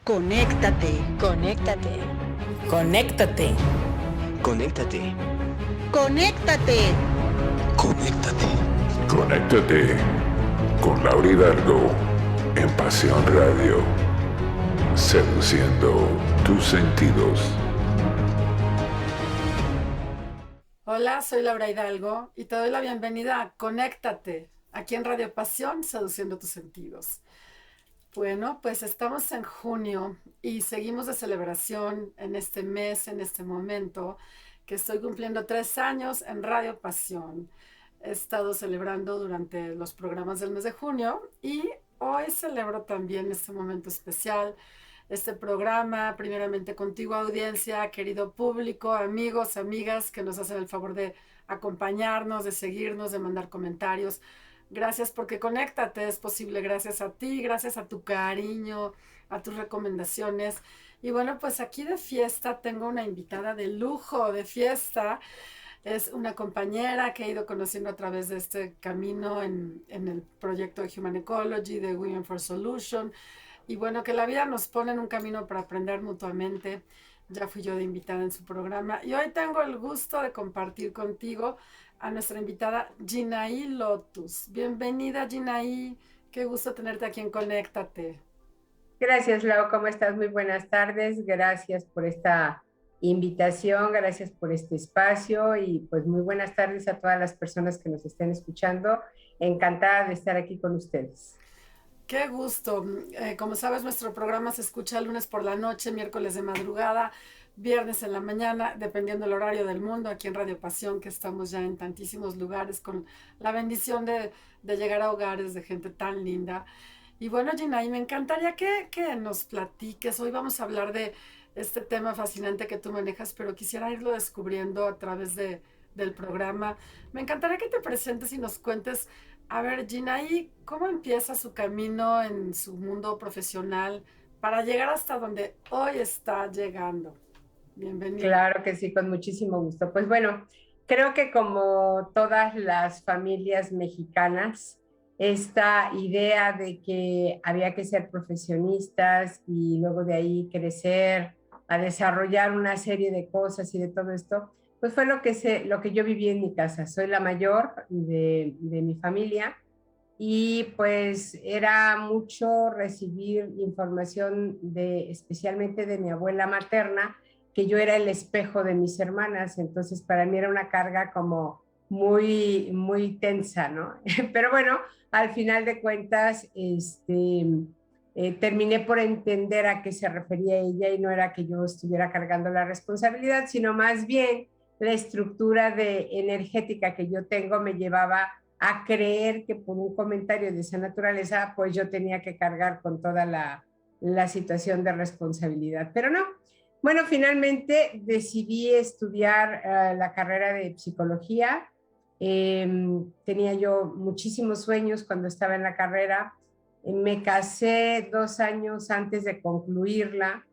Conéctate. Conéctate. Conéctate. Conéctate. Conéctate. Conéctate. Conéctate con Laura Hidalgo en Pasión Radio, seduciendo tus sentidos. Hola, soy Laura Hidalgo y te doy la bienvenida a Conéctate, aquí en Radio Pasión, seduciendo tus sentidos. Bueno, pues estamos en junio y seguimos de celebración en este mes, en este momento, que estoy cumpliendo 3 años en Radio Pasión. He estado celebrando durante los programas del mes de junio y hoy celebro también este momento especial, este programa, primeramente contigo audiencia, querido público, amigos, amigas que nos hacen el favor de acompañarnos, de seguirnos, de mandar comentarios. Gracias porque Conéctate es posible gracias a ti, gracias a tu cariño, a tus recomendaciones. Y bueno, pues aquí de fiesta tengo una invitada de lujo, de fiesta. Es una compañera que he ido conociendo a través de este camino en el proyecto de Human Ecology, de Women for Solution. Y bueno, que la vida nos pone en un camino para aprender mutuamente. Ya fui yo de invitada en su programa. Y hoy tengo el gusto de compartir contigo a nuestra invitada Ginaí Lotus. Bienvenida, Ginaí. Qué gusto tenerte aquí en Conéctate. Gracias, Lau. ¿Cómo estás? Muy buenas tardes. Gracias por esta invitación, gracias por este espacio y pues muy buenas tardes a todas las personas que nos estén escuchando. Encantada de estar aquí con ustedes. Qué gusto. Como sabes, nuestro programa se escucha lunes por la noche, miércoles de madrugada, viernes en la mañana, dependiendo del horario del mundo, aquí en Radio Pasión, que estamos ya en tantísimos lugares, con la bendición de llegar a hogares de gente tan linda. Y bueno, Gina, y me encantaría que nos platiques. Hoy vamos a hablar de este tema fascinante que tú manejas, pero quisiera irlo descubriendo a través del programa. Me encantaría que te presentes y nos cuentes, a ver, Ginaí, ¿cómo empieza su camino en su mundo profesional para llegar hasta donde hoy está llegando? Bienvenida. Claro que sí, con muchísimo gusto. Pues bueno, creo que como todas las familias mexicanas, esta idea de que había que ser profesionistas y luego de ahí crecer a desarrollar una serie de cosas y de todo esto, pues fue lo que yo viví en mi casa. Soy la mayor de mi familia y pues era mucho recibir información especialmente de mi abuela materna, que yo era el espejo de mis hermanas, entonces para mí era una carga como muy, muy tensa, ¿no? Pero bueno, al final de cuentas, terminé por entender a qué se refería ella y no era que yo estuviera cargando la responsabilidad, sino más bien la estructura energética que yo tengo me llevaba a creer que por un comentario de esa naturaleza, pues yo tenía que cargar con toda la situación de responsabilidad. Pero no. Bueno, finalmente decidí estudiar la carrera de psicología. Tenía yo muchísimos sueños cuando estaba en la carrera. Me casé 2 años antes de concluirla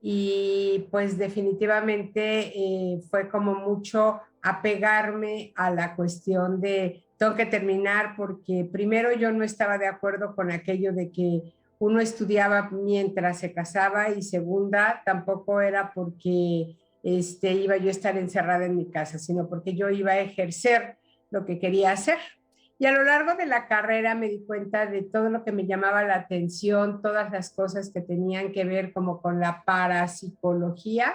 y pues definitivamente fue como mucho apegarme a la cuestión de tengo que terminar porque primero yo no estaba de acuerdo con aquello de que uno estudiaba mientras se casaba y segunda tampoco era porque iba yo a estar encerrada en mi casa, sino porque yo iba a ejercer lo que quería hacer. Y a lo largo de la carrera me di cuenta de todo lo que me llamaba la atención, todas las cosas que tenían que ver como con la parapsicología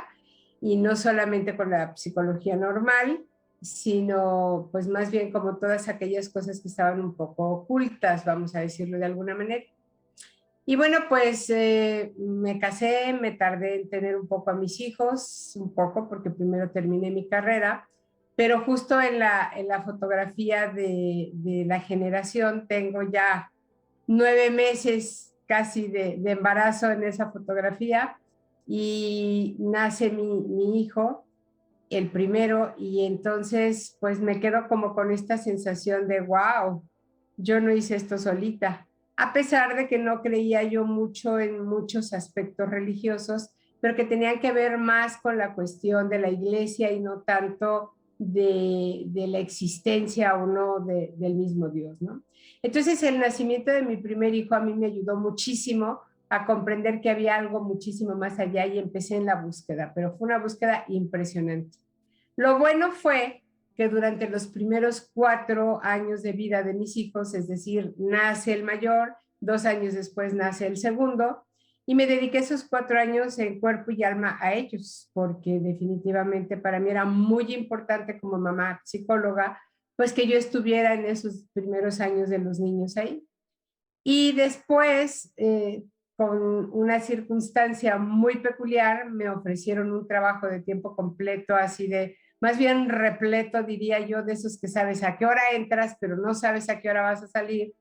y no solamente con la psicología normal, sino pues más bien como todas aquellas cosas que estaban un poco ocultas, vamos a decirlo de alguna manera. Y bueno, pues me casé, me tardé en tener un poco a mis hijos, un poco porque primero terminé mi carrera, pero justo en la fotografía de la generación tengo ya 9 meses casi de embarazo en esa fotografía y nace mi hijo, el primero, y entonces pues me quedo como con esta sensación de wow, yo no hice esto solita, a pesar de que no creía yo mucho en muchos aspectos religiosos, pero que tenían que ver más con la cuestión de la iglesia y no tanto de la existencia o no del mismo Dios, ¿no? Entonces el nacimiento de mi primer hijo a mí me ayudó muchísimo a comprender que había algo muchísimo más allá y empecé en la búsqueda, pero fue una búsqueda impresionante. Lo bueno fue que durante los primeros 4 años de vida de mis hijos, es decir, nace el mayor, 2 años después nace el segundo, y me dediqué esos 4 años en cuerpo y alma a ellos, porque definitivamente para mí era muy importante como mamá psicóloga, pues que yo estuviera en esos primeros años de los niños ahí. Y después, con una circunstancia muy peculiar, me ofrecieron un trabajo de tiempo completo, así de, más bien repleto, diría yo, de esos que sabes a qué hora entras, pero no sabes a qué hora vas a salir.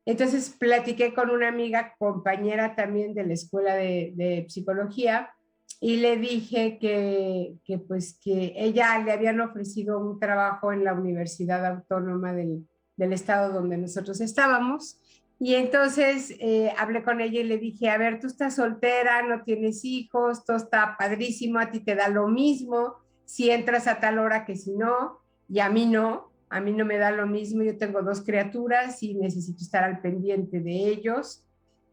Entonces platiqué con una amiga, compañera también de la escuela de psicología, y le dije pues que ella le habían ofrecido un trabajo en la Universidad Autónoma del estado donde nosotros estábamos. Y entonces hablé con ella y le dije, a ver, tú estás soltera, no tienes hijos, todo está padrísimo, a ti te da lo mismo si entras a tal hora que si no, y a mí no me da lo mismo, yo tengo 2 criaturas y necesito estar al pendiente de ellos.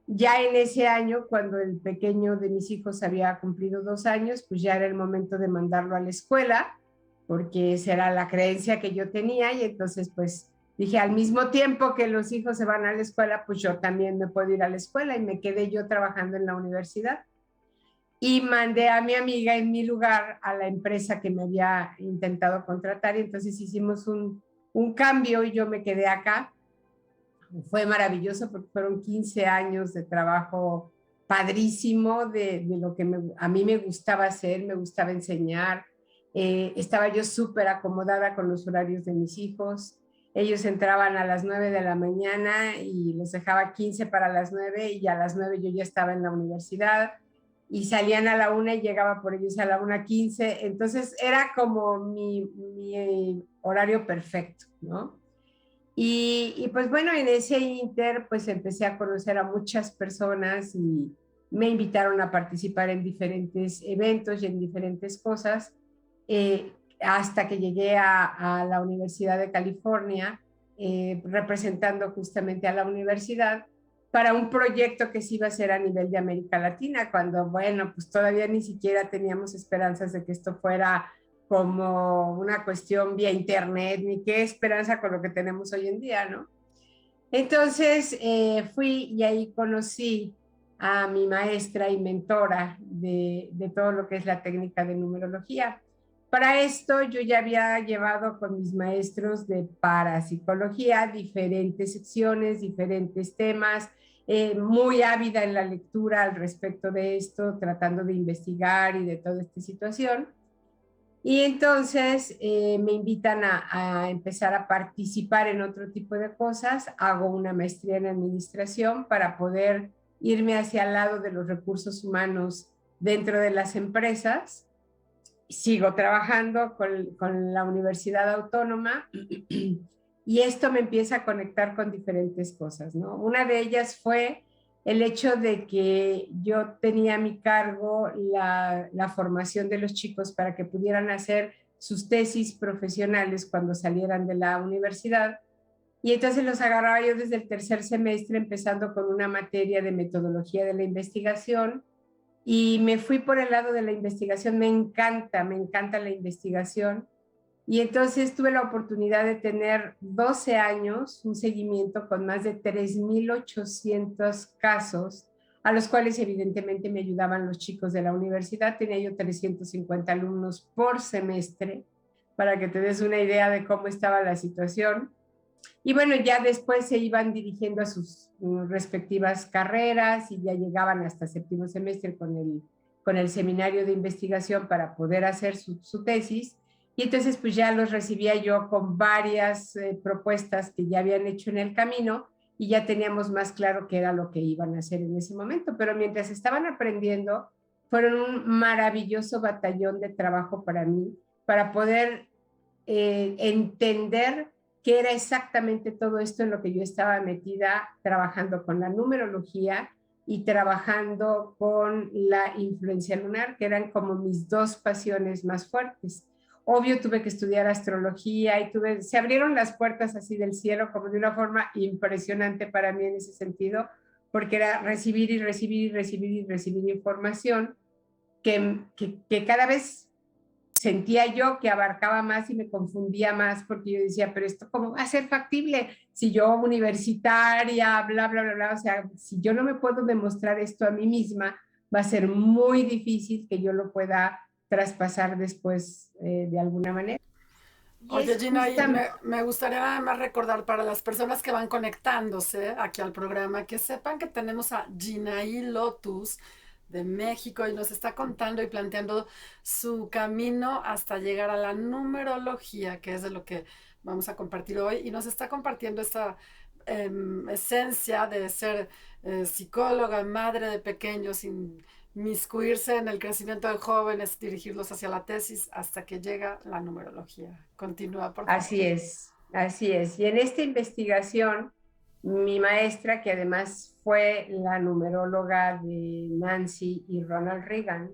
Ya en ese año, cuando el pequeño de mis hijos había cumplido 2 años, pues ya era el momento de mandarlo a la escuela, porque esa era la creencia que yo tenía, y entonces pues dije, al mismo tiempo que los hijos se van a la escuela, pues yo también me puedo ir a la escuela, y me quedé yo trabajando en la universidad. Y mandé a mi amiga en mi lugar a la empresa que me había intentado contratar, y entonces hicimos un cambio y yo me quedé acá. Fue maravilloso porque fueron 15 años de trabajo padrísimo, de lo que a mí me gustaba hacer, me gustaba enseñar. Estaba yo súper acomodada con los horarios de mis hijos. Ellos entraban a las 9 de la mañana y los dejaba 15 para las 9, y a las 9 yo ya estaba en la universidad, y salían a la 1 y llegaba por ellos a la 1:15. Entonces era como mi horario perfecto, ¿no? Y pues bueno, en ese inter pues empecé a conocer a muchas personas y me invitaron a participar en diferentes eventos y en diferentes cosas, hasta que llegué a la Universidad de California, representando justamente a la universidad para un proyecto que se iba a hacer a nivel de América Latina, cuando, bueno, pues todavía ni siquiera teníamos esperanzas de que esto fuera como una cuestión vía internet, ni qué esperanza con lo que tenemos hoy en día, ¿no? Entonces fui y ahí conocí a mi maestra y mentora de todo lo que es la técnica de numerología. Para esto yo ya había llevado con mis maestros de parapsicología diferentes secciones, diferentes temas, muy ávida en la lectura al respecto de esto, tratando de investigar y de toda esta situación. Y entonces me invitan a empezar a participar en otro tipo de cosas. Hago una maestría en administración para poder irme hacia el lado de los recursos humanos dentro de las empresas. Sigo trabajando con la Universidad Autónoma y esto me empieza a conectar con diferentes cosas, ¿no? Una de ellas fue el hecho de que yo tenía a mi cargo la formación de los chicos para que pudieran hacer sus tesis profesionales cuando salieran de la universidad. Y entonces los agarraba yo desde el 3er semestre, empezando con una materia de metodología de la investigación, y me fui por el lado de la investigación. Me encanta la investigación. Y entonces tuve la oportunidad de tener 12 años, un seguimiento con más de 3,800 casos, a los cuales evidentemente me ayudaban los chicos de la universidad. Tenía yo 350 alumnos por semestre, para que te des una idea de cómo estaba la situación. Y bueno, ya después se iban dirigiendo a sus respectivas carreras y ya llegaban hasta 7º semestre con el seminario de investigación para poder hacer su tesis. Y entonces pues ya los recibía yo con varias propuestas que ya habían hecho en el camino, y ya teníamos más claro qué era lo que iban a hacer en ese momento. Pero mientras estaban aprendiendo, fueron un maravilloso batallón de trabajo para mí, para poder entender qué era exactamente todo esto en lo que yo estaba metida, trabajando con la numerología y trabajando con la influencia lunar, que eran como mis 2 pasiones más fuertes. Obvio, tuve que estudiar astrología y se abrieron las puertas así del cielo como de una forma impresionante para mí en ese sentido, porque era recibir y recibir y recibir y recibir información que cada vez sentía yo que abarcaba más y me confundía más, porque yo decía, pero esto cómo va a ser factible si yo universitaria, bla, bla, bla, bla, o sea, si yo no me puedo demostrar esto a mí misma, va a ser muy difícil que yo lo pueda traspasar después de alguna manera. Oye, Gina, y me gustaría además recordar para las personas que van conectándose aquí al programa, que sepan que tenemos a Ginaí Lotus de México y nos está contando y planteando su camino hasta llegar a la numerología, que es de lo que vamos a compartir hoy, y nos está compartiendo esta esencia de ser psicóloga, madre de pequeños, inmiscuirse en el crecimiento de jóvenes, dirigirlos hacia la tesis hasta que llega la numerología. Continúa, por favor. Así es, así es. Y en esta investigación, mi maestra, que además fue la numeróloga de Nancy y Ronald Reagan,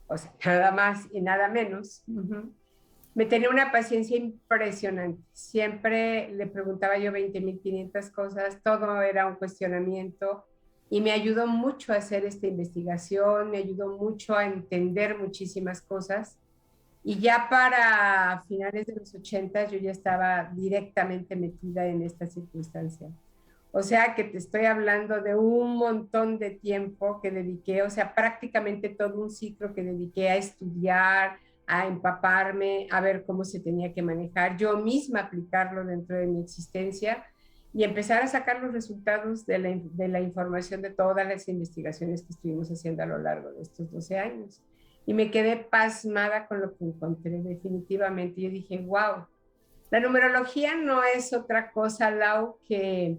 o sea, nada más y nada menos, me tenía una paciencia impresionante. Siempre le preguntaba yo 20.500 cosas, todo era un cuestionamiento y me ayudó mucho a hacer esta investigación, me ayudó mucho a entender muchísimas cosas. Y ya para finales de los 80 yo ya estaba directamente metida en esta circunstancia. O sea que te estoy hablando de un montón de tiempo que dediqué, o sea, prácticamente todo un ciclo que dediqué a estudiar, a empaparme, a ver cómo se tenía que manejar, yo misma aplicarlo dentro de mi existencia y empezar a sacar los resultados de la información de todas las investigaciones que estuvimos haciendo a lo largo de estos 12 años. Y me quedé pasmada con lo que encontré definitivamente. Yo dije, wow, la numerología no es otra cosa, Lau, que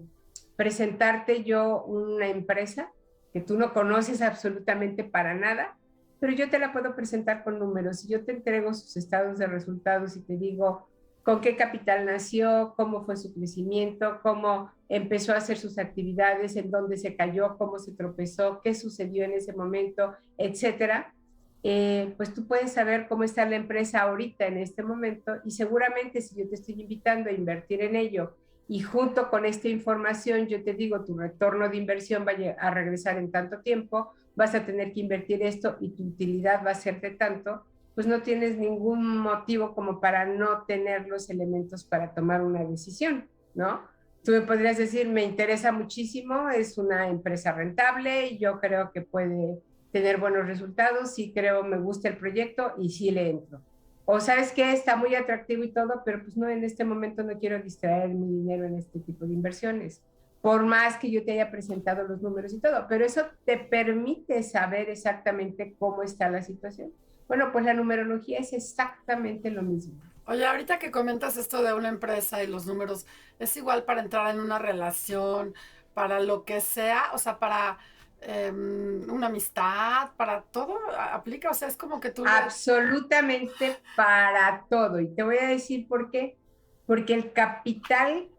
presentarte yo una empresa que tú no conoces absolutamente para nada, pero yo te la puedo presentar con números y yo te entrego sus estados de resultados y te digo con qué capital nació, cómo fue su crecimiento, cómo empezó a hacer sus actividades, en dónde se cayó, cómo se tropezó, qué sucedió en ese momento, etcétera. Pues tú puedes saber cómo está la empresa ahorita en este momento y seguramente si yo te estoy invitando a invertir en ello y junto con esta información yo te digo tu retorno de inversión va a regresar en tanto tiempo, vas a tener que invertir esto y tu utilidad va a ser de tanto, pues no tienes ningún motivo como para no tener los elementos para tomar una decisión, ¿no? Tú me podrías decir, me interesa muchísimo, es una empresa rentable y yo creo que puede tener buenos resultados, sí creo, me gusta el proyecto y sí le entro. O sabes que está muy atractivo y todo, pero pues no, en este momento no quiero distraer mi dinero en este tipo de inversiones, por más que yo te haya presentado los números y todo, pero eso te permite saber exactamente cómo está la situación. Bueno, pues la numerología es exactamente lo mismo. Oye, ahorita que comentas esto de una empresa y los números, ¿es igual para entrar en una relación, para lo que sea? O sea, para una amistad, para todo aplica, o sea, es como que tú... Absolutamente para todo. Y te voy a decir por qué. Porque el capital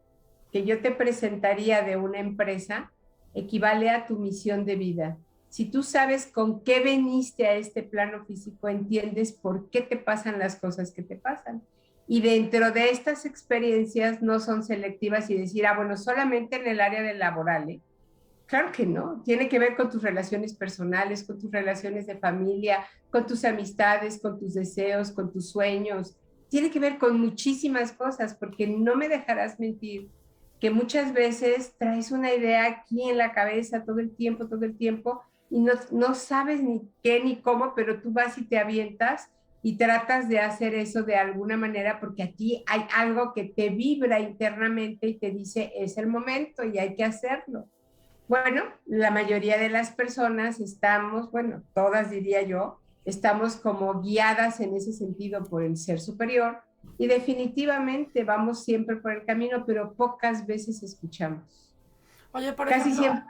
que yo te presentaría de una empresa equivale a tu misión de vida. Si tú sabes con qué veniste a este plano físico, entiendes por qué te pasan las cosas que te pasan. Y dentro de estas experiencias no son selectivas y decir, bueno, solamente en el área del laboral, ¿eh? Claro que no, tiene que ver con tus relaciones personales, con tus relaciones de familia, con tus amistades, con tus deseos, con tus sueños. Tiene que ver con muchísimas cosas, porque no me dejarás mentir que muchas veces traes una idea aquí en la cabeza todo el tiempo, y no sabes ni qué ni cómo, pero tú vas y te avientas y tratas de hacer eso de alguna manera porque a ti hay algo que te vibra internamente y te dice, es el momento y hay que hacerlo. Bueno, la mayoría de las personas estamos, bueno, todas diría yo, estamos como guiadas en ese sentido por el ser superior y definitivamente vamos siempre por el camino, pero pocas veces escuchamos. Oye, por Casi ejemplo,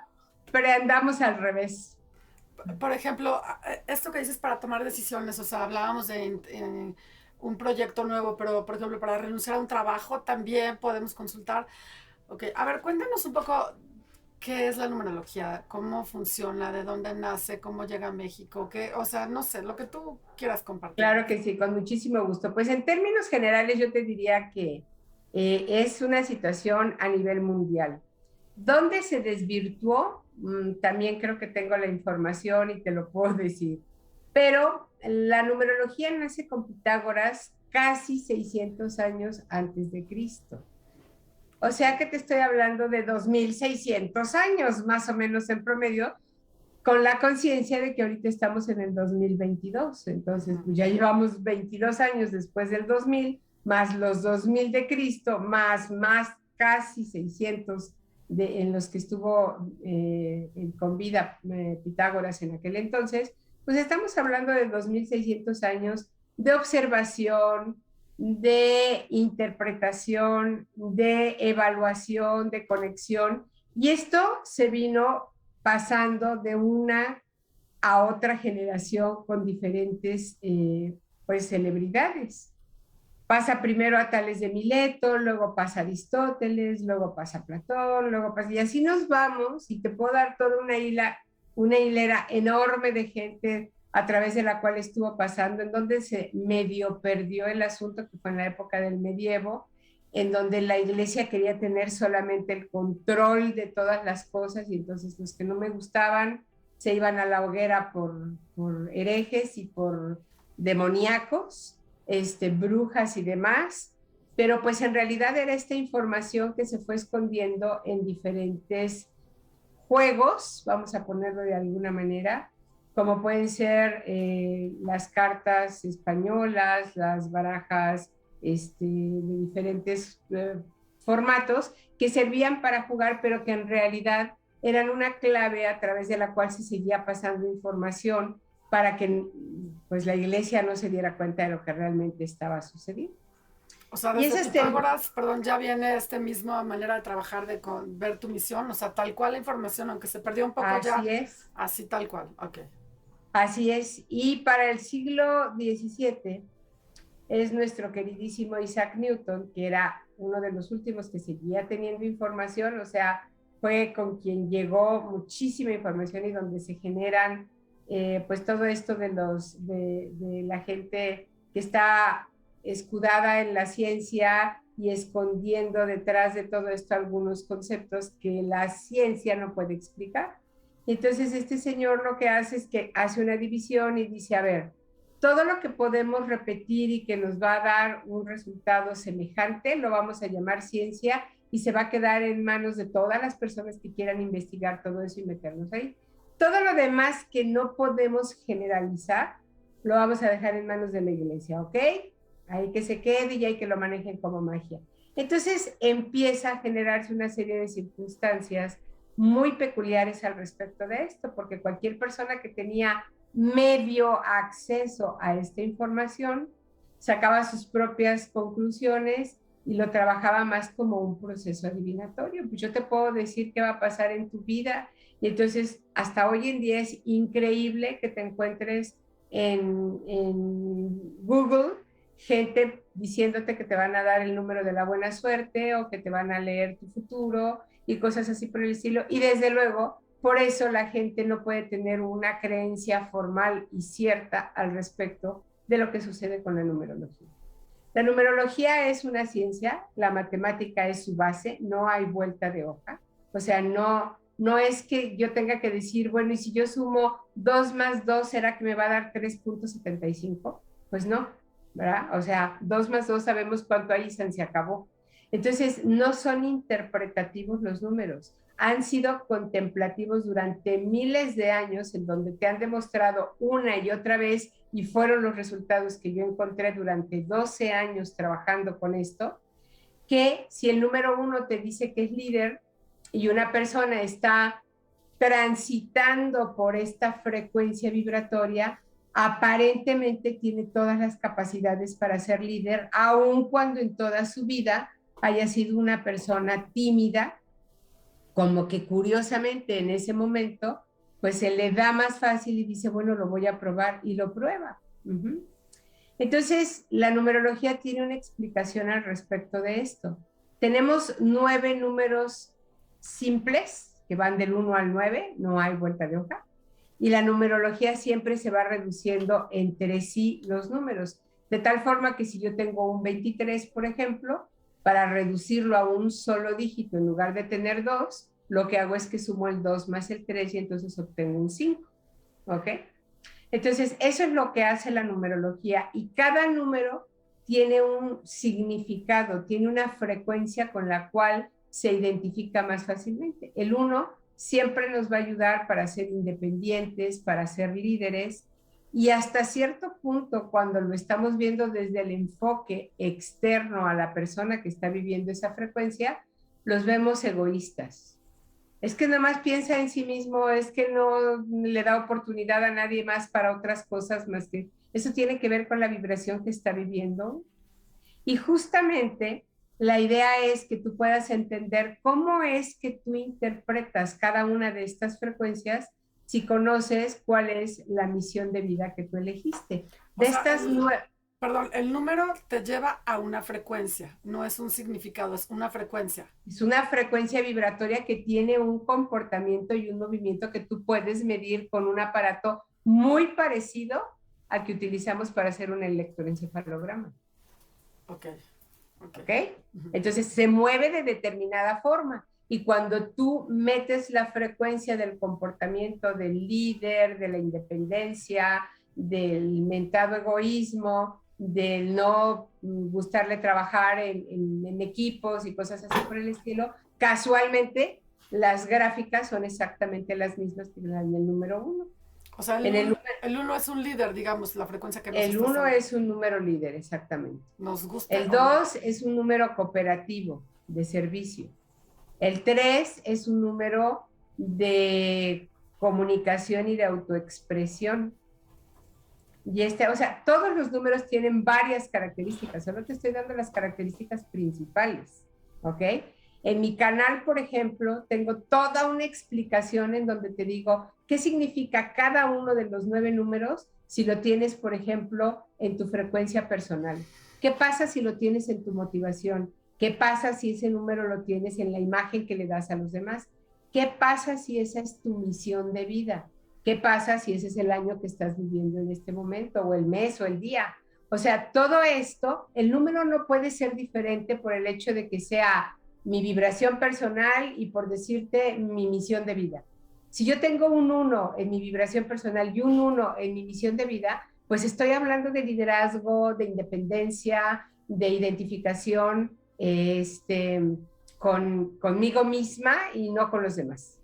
siempre andamos al revés. Por ejemplo, esto que dices para tomar decisiones, o sea, hablábamos de un proyecto nuevo, pero por ejemplo, para renunciar a un trabajo también podemos consultar. Ok, a ver, cuéntanos un poco. ¿Qué es la numerología? ¿Cómo funciona? ¿De dónde nace? ¿Cómo llega a México? ¿Qué? O sea, no sé, lo que tú quieras compartir. Claro que sí, con muchísimo gusto. Pues en términos generales yo te diría que es una situación a nivel mundial. ¿Dónde se desvirtuó? También creo que tengo la información y te lo puedo decir. Pero la numerología nace con Pitágoras casi 600 años antes de Cristo. O sea que te estoy hablando de 2600 años, más o menos en promedio, con la conciencia de que ahorita estamos en el 2022. Entonces, pues ya llevamos 22 años después del 2000, más los 2000 de Cristo, más casi 600 en los que estuvo con vida Pitágoras en aquel entonces, pues estamos hablando de 2600 años de observación, de interpretación, de evaluación, de conexión. Y esto se vino pasando de una a otra generación con diferentes pues celebridades. Pasa primero a Tales de Mileto, luego pasa Aristóteles, luego pasa Platón, luego pasa... Y así nos vamos, y te puedo dar toda una hilera enorme de gente a través de la cual estuvo pasando, en donde se medio perdió el asunto, que fue en la época del medievo, en donde la iglesia quería tener solamente el control de todas las cosas, y entonces los que no me gustaban se iban a la hoguera por herejes y por demoníacos, brujas y demás, pero pues en realidad era esta información que se fue escondiendo en diferentes juegos, vamos a ponerlo de alguna manera, como pueden ser las cartas españolas, las barajas de diferentes formatos que servían para jugar, pero que en realidad eran una clave a través de la cual se seguía pasando información para que pues la iglesia no se diera cuenta de lo que realmente estaba sucediendo. O sea, desde Pitágoras, perdón, ya viene misma manera de trabajar, de ver tu misión, o sea, tal cual la información, aunque se perdió un poco así ya. Así es. Así tal cual, ok. Así es. Y para el siglo XVII es nuestro queridísimo Isaac Newton, que era uno de los últimos que seguía teniendo información, o sea, fue con quien llegó muchísima información y donde se generan pues todo esto de la gente que está escudada en la ciencia y escondiendo detrás de todo esto algunos conceptos que la ciencia no puede explicar. Entonces este señor lo que hace es que hace una división y dice, a ver, todo lo que podemos repetir y que nos va a dar un resultado semejante lo vamos a llamar ciencia, y se va a quedar en manos de todas las personas que quieran investigar todo eso y meternos ahí. Todo lo demás que no podemos generalizar lo vamos a dejar en manos de la iglesia, ¿ok? Hay que se quede y hay que lo manejen como magia. Entonces empieza a generarse una serie de circunstancias muy peculiares al respecto de esto, porque cualquier persona que tenía medio acceso a esta información sacaba sus propias conclusiones y lo trabajaba más como un proceso adivinatorio. Pues yo te puedo decir qué va a pasar en tu vida, y entonces hasta hoy en día es increíble que te encuentres en Google gente diciéndote que te van a dar el número de la buena suerte o que te van a leer tu futuro y cosas así por el estilo. Y desde luego, por eso la gente no puede tener una creencia formal y cierta al respecto de lo que sucede con la numerología. La numerología es una ciencia, la matemática es su base, no hay vuelta de hoja. O sea, no es que yo tenga que decir, bueno, y si yo sumo 2 más 2, ¿será que me va a dar 3.75? Pues no, ¿verdad? O sea, 2 más 2 sabemos cuánto hay y se acabó. Entonces, no son interpretativos los números, han sido contemplativos durante miles de años, en donde te han demostrado una y otra vez, y fueron los resultados que yo encontré durante 12 años trabajando con esto, que si el número 1 te dice que es líder y una persona está transitando por esta frecuencia vibratoria, aparentemente tiene todas las capacidades para ser líder, aun cuando en toda su vida haya sido una persona tímida, como que curiosamente en ese momento pues se le da más fácil y dice, bueno, lo voy a probar, y lo prueba. Entonces, la numerología tiene una explicación al respecto de esto. Tenemos 9 números simples que van del 1 al 9, no hay vuelta de hoja, y la numerología siempre se va reduciendo entre sí los números, de tal forma que si yo tengo un 23, por ejemplo, para reducirlo a un solo dígito en lugar de tener 2, lo que hago es que sumo el 2 más el 3 y entonces obtengo un 5. ¿Ok? Entonces, eso es lo que hace la numerología y cada número tiene un significado, tiene una frecuencia con la cual se identifica más fácilmente. El 1 siempre nos va a ayudar para ser independientes, para ser líderes y hasta cierto punto, cuando lo estamos viendo desde el enfoque externo a la persona que está viviendo esa frecuencia, los vemos egoístas. Es que nada más piensa en sí mismo, es que no le da oportunidad a nadie más para otras cosas más que... Eso tiene que ver con la vibración que está viviendo. Y justamente la idea es que tú puedas entender cómo es que tú interpretas cada una de estas frecuencias si conoces cuál es la misión de vida que tú elegiste. De estas Perdón, el número te lleva a una frecuencia, no es un significado, es una frecuencia. Es una frecuencia vibratoria que tiene un comportamiento y un movimiento que tú puedes medir con un aparato muy parecido al que utilizamos para hacer un electroencefalograma. Ok. ¿Ok? Entonces se mueve de determinada forma. Y cuando tú metes la frecuencia del comportamiento del líder, de la independencia, del mentado egoísmo, del no gustarle trabajar en equipos y cosas así por el estilo, casualmente las gráficas son exactamente las mismas que en el número 1. O sea, el 1 es un líder, digamos, la frecuencia que nos El 1 es un número líder, exactamente. Nos gusta. El 2 es un número cooperativo de servicio. El 3 es un número de comunicación y de autoexpresión. Y o sea, todos los números tienen varias características, solo te estoy dando las características principales, ¿ok? En mi canal, por ejemplo, tengo toda una explicación en donde te digo qué significa cada uno de los 9 números si lo tienes, por ejemplo, en tu frecuencia personal. ¿Qué pasa si lo tienes en tu motivación? ¿Qué pasa si ese número lo tienes en la imagen que le das a los demás? ¿Qué pasa si esa es tu misión de vida? ¿Qué pasa si ese es el año que estás viviendo en este momento, o el mes, o el día? O sea, todo esto, el número no puede ser diferente por el hecho de que sea mi vibración personal y por decirte mi misión de vida. Si yo tengo un 1 en mi vibración personal y un 1 en mi misión de vida, pues estoy hablando de liderazgo, de independencia, de identificación conmigo misma y no con los demás.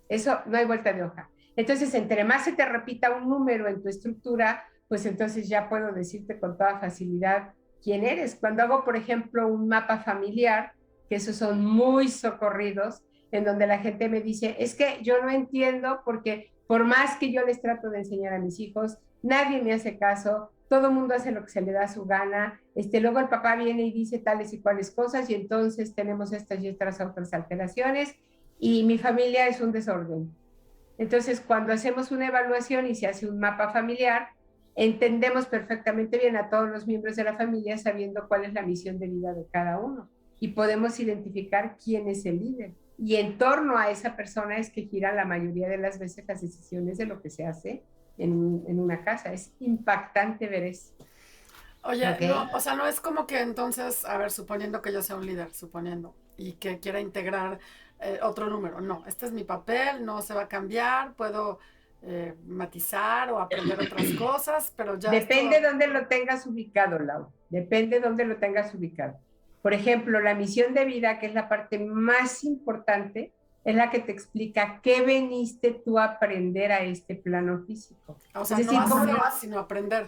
Eso no hay vuelta de hoja. Entonces, entre más se te repita un número en tu estructura, pues entonces ya puedo decirte con toda facilidad quién eres. Cuando hago, por ejemplo, un mapa familiar, que esos son muy socorridos, en donde la gente me dice, es que yo no entiendo porque por más que yo les trato de enseñar a mis hijos, nadie me hace caso, todo el mundo hace lo que se le da su gana, luego el papá viene y dice tales y cuales cosas y entonces tenemos estas y otras alteraciones y mi familia es un desorden. Entonces, cuando hacemos una evaluación y se hace un mapa familiar, entendemos perfectamente bien a todos los miembros de la familia sabiendo cuál es la misión de vida de cada uno y podemos identificar quién es el líder. Y en torno a esa persona es que giran la mayoría de las veces las decisiones de lo que se hace en una casa. Es impactante ver eso. Oye, ¿Okay? no, o sea, no es como que entonces, a ver, suponiendo que yo sea un líder, suponiendo, y que quiera integrar otro número. No, este es mi papel, no se va a cambiar, puedo matizar o aprender otras cosas, pero ya... Depende de dónde lo tengas ubicado, Lau. Depende de dónde lo tengas ubicado. Por ejemplo, la misión de vida, que es la parte más importante, es la que te explica qué veniste tú a aprender a este plano físico. O sea, es decir, no hacer, sino aprender.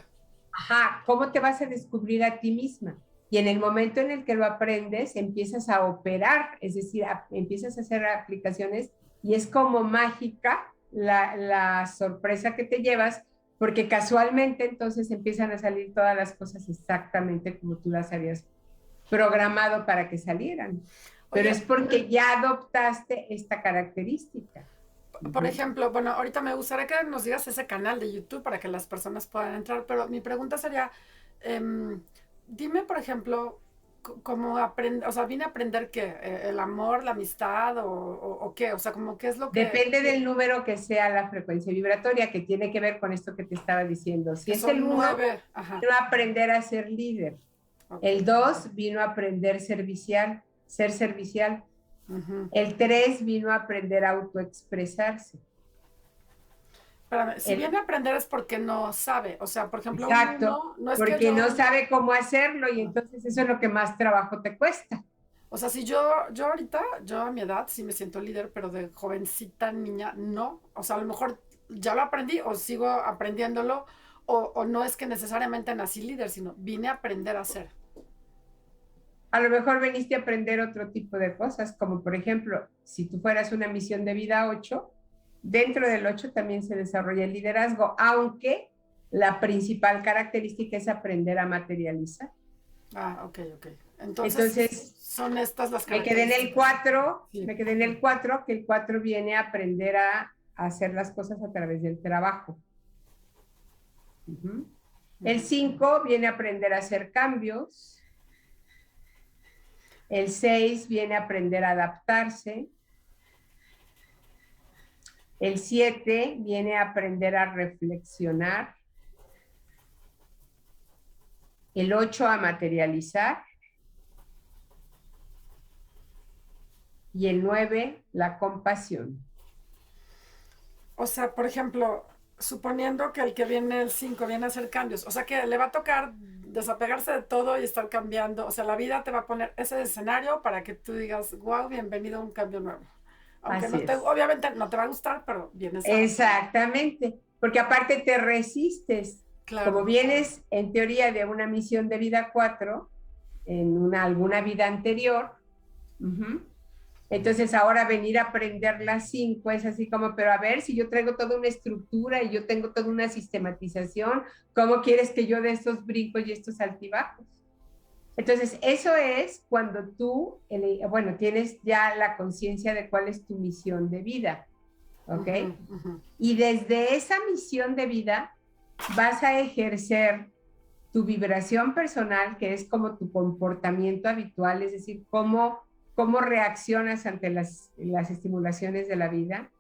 Ajá, ¿cómo te vas a descubrir a ti misma? Y en el momento en el que lo aprendes, empiezas a operar, es decir, empiezas a hacer aplicaciones y es como mágica la sorpresa que te llevas, porque casualmente entonces empiezan a salir todas las cosas exactamente como tú las habías programado para que salieran. Pero es porque ya adoptaste esta característica. Por ejemplo, bueno, ahorita me gustaría que nos digas ese canal de YouTube para que las personas puedan entrar, pero mi pregunta sería, dime, por ejemplo, cómo aprender, o sea, ¿vine a aprender qué? ¿El amor, la amistad o qué? O sea, como qué es lo que... Depende del número que sea la frecuencia vibratoria, que tiene que ver con esto que te estaba diciendo. Si es el 1, vino a aprender a ser líder. Okay. El 2 vino a aprender ser servicial. Ujú. El 3 vino a aprender a autoexpresarse. Espérame, si El- viene a aprender es porque no sabe. O sea, por ejemplo, un Exacto, uno, no es que porque yo, no sabe cómo hacerlo y entonces eso es lo que más trabajo te cuesta. o sea, si yo ahorita, yo a mi edad sí me siento líder, pero de jovencita niña, no. O sea, a lo mejor ya lo aprendí o sigo aprendiéndolo, o no es que necesariamente nací líder, sino vine a aprender a ser. A lo mejor veniste a aprender otro tipo de cosas, como por ejemplo, si tú fueras una misión de vida 8, dentro del 8 también se desarrolla el liderazgo, aunque la principal característica es aprender a materializar. Ah, ok, ok. Entonces, Entonces, son estas las me quedé en el características. 4, Sí. me quedé en el 4, que el 4 viene a aprender a hacer las cosas a través del trabajo. Uh-huh. El 5 viene a aprender a hacer cambios. El 6 viene a aprender a adaptarse. El 7 viene a aprender a reflexionar. El 8 a materializar. Y el 9, la compasión. O sea, por ejemplo, suponiendo que el que viene el 5 viene a hacer cambios, o sea que le va a tocar desapegarse de todo y estar cambiando. O sea, la vida te va a poner ese escenario para que tú digas, wow, bienvenido a un cambio nuevo. Aunque Así no te, es. obviamente no te va a gustar, pero vienes a... Exactamente, porque aparte te resistes. Claro. Como vienes en teoría de una misión de vida 4, en alguna vida anterior, uh-huh. Entonces ahora venir a aprender las 5 es así como, pero a ver, si yo traigo toda una estructura y yo tengo toda una sistematización, ¿cómo quieres que yo dé estos brincos y estos altibajos? Entonces, eso es cuando tú, bueno, tienes ya la conciencia de cuál es tu misión de vida, ¿ok? Uh-huh, uh-huh. Y desde esa misión de vida vas a ejercer tu vibración personal, que es como tu comportamiento habitual, es decir, cómo reaccionas ante las estimulaciones de la vida.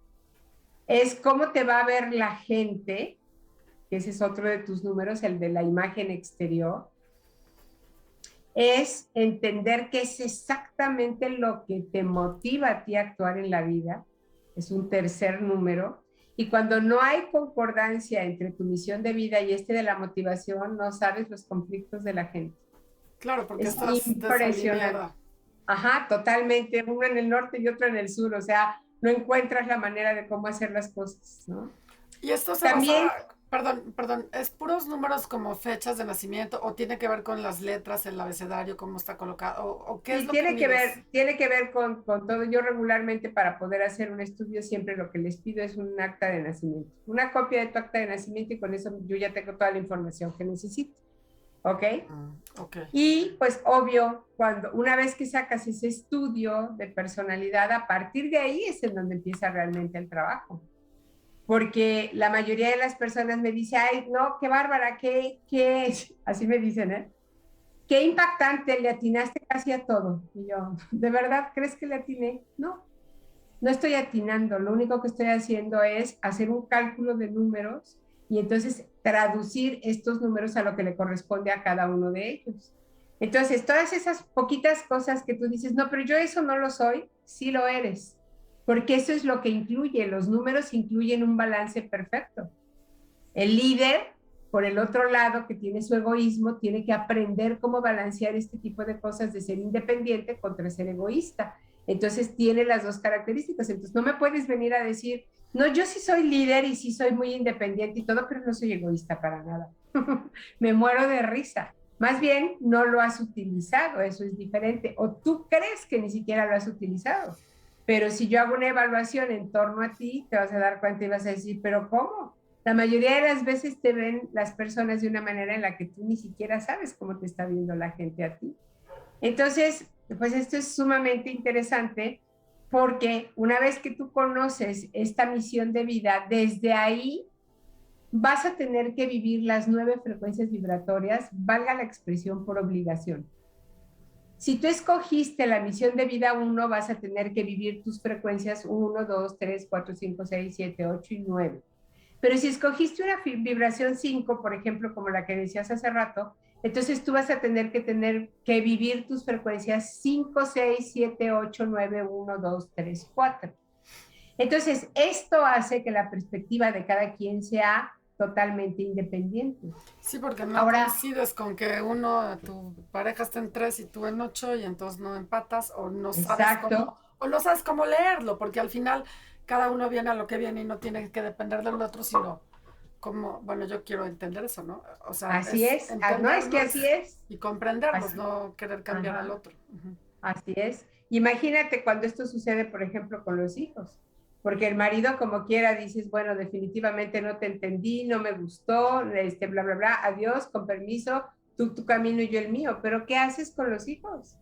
Es cómo te va a ver la gente, que ese es otro de tus números, el de la imagen exterior. Es entender qué es exactamente lo que te motiva a ti a actuar en la vida. Es un tercer número. Y cuando no hay concordancia entre tu misión de vida y de la motivación, no sabes los conflictos de la gente. Claro, porque es estás impresionante. Ajá, totalmente. Uno en el norte y otro en el sur. O sea, no encuentras la manera de cómo hacer las cosas, ¿no? Y esto se También, basa, perdón, ¿es puros números como fechas de nacimiento o tiene que ver con las letras, el abecedario, cómo está colocado? ¿O qué es lo tiene que ver, tiene que ver con todo. Yo regularmente para poder hacer un estudio siempre lo que les pido es un acta de nacimiento. Una copia de tu acta de nacimiento y con eso yo ya tengo toda la información que necesito. ¿Ok? Ok. Y pues obvio, una vez que sacas ese estudio de personalidad, a partir de ahí es en donde empieza realmente el trabajo. Porque la mayoría de las personas me dice, ay, no, qué bárbara, qué, así me dicen, ¿eh? Qué impactante, le atinaste casi a todo. Y yo, ¿de verdad crees que le atiné? No, no estoy atinando, lo único que estoy haciendo es hacer un cálculo de números y entonces traducir estos números a lo que le corresponde a cada uno de ellos. Entonces, todas esas poquitas cosas que tú dices, no, pero yo eso no lo soy, sí lo eres, porque eso es lo que incluye, los números incluyen un balance perfecto. El líder, por el otro lado, que tiene su egoísmo, tiene que aprender cómo balancear este tipo de cosas de ser independiente contra ser egoísta. Entonces tiene las dos características. Entonces no me puedes venir a decir, no, yo sí soy líder y sí soy muy independiente y todo, pero no soy egoísta para nada. Me muero de risa. Más bien no lo has utilizado, eso es diferente. O tú crees que ni siquiera lo has utilizado. Pero si yo hago una evaluación en torno a ti, te vas a dar cuenta y vas a decir, ¿pero cómo? La mayoría de las veces te ven las personas de una manera en la que tú ni siquiera sabes cómo te está viendo la gente a ti. Entonces, pues esto es sumamente interesante porque una vez que tú conoces esta misión de vida, desde ahí vas a tener que vivir las 9 frecuencias vibratorias, valga la expresión, por obligación. Si tú escogiste la misión de vida 1, vas a tener que vivir tus frecuencias 1, 2, 3, 4, 5, 6, 7, 8 y 9. Pero si escogiste una vibración 5, por ejemplo, como la que decías hace rato, Entonces tú vas a tener que vivir tus frecuencias 5, 6, 7, 8, 9, 1, 2, 3, 4. Entonces, esto hace que la perspectiva de cada quien sea totalmente independiente. Sí, porque no Ahora, coincides con que tu pareja está en 3 y tú en 8 y entonces no empatas o no sabes exacto, o no sabes cómo leerlo, porque al final cada uno viene a lo que viene y no tiene que depender del otro, sino como, bueno, yo quiero entender eso, ¿no? O sea, así es. No, es que así es. y comprendernos, Así, no querer cambiar ajá, al otro. Ujú. así es. Imagínate cuando esto sucede, por ejemplo, con los hijos. Porque el marido, como quiera, dices, bueno, definitivamente no te entendí, no me gustó, bla, bla, bla, adiós, con permiso, tú tu camino y yo el mío. Pero ¿qué haces con los hijos?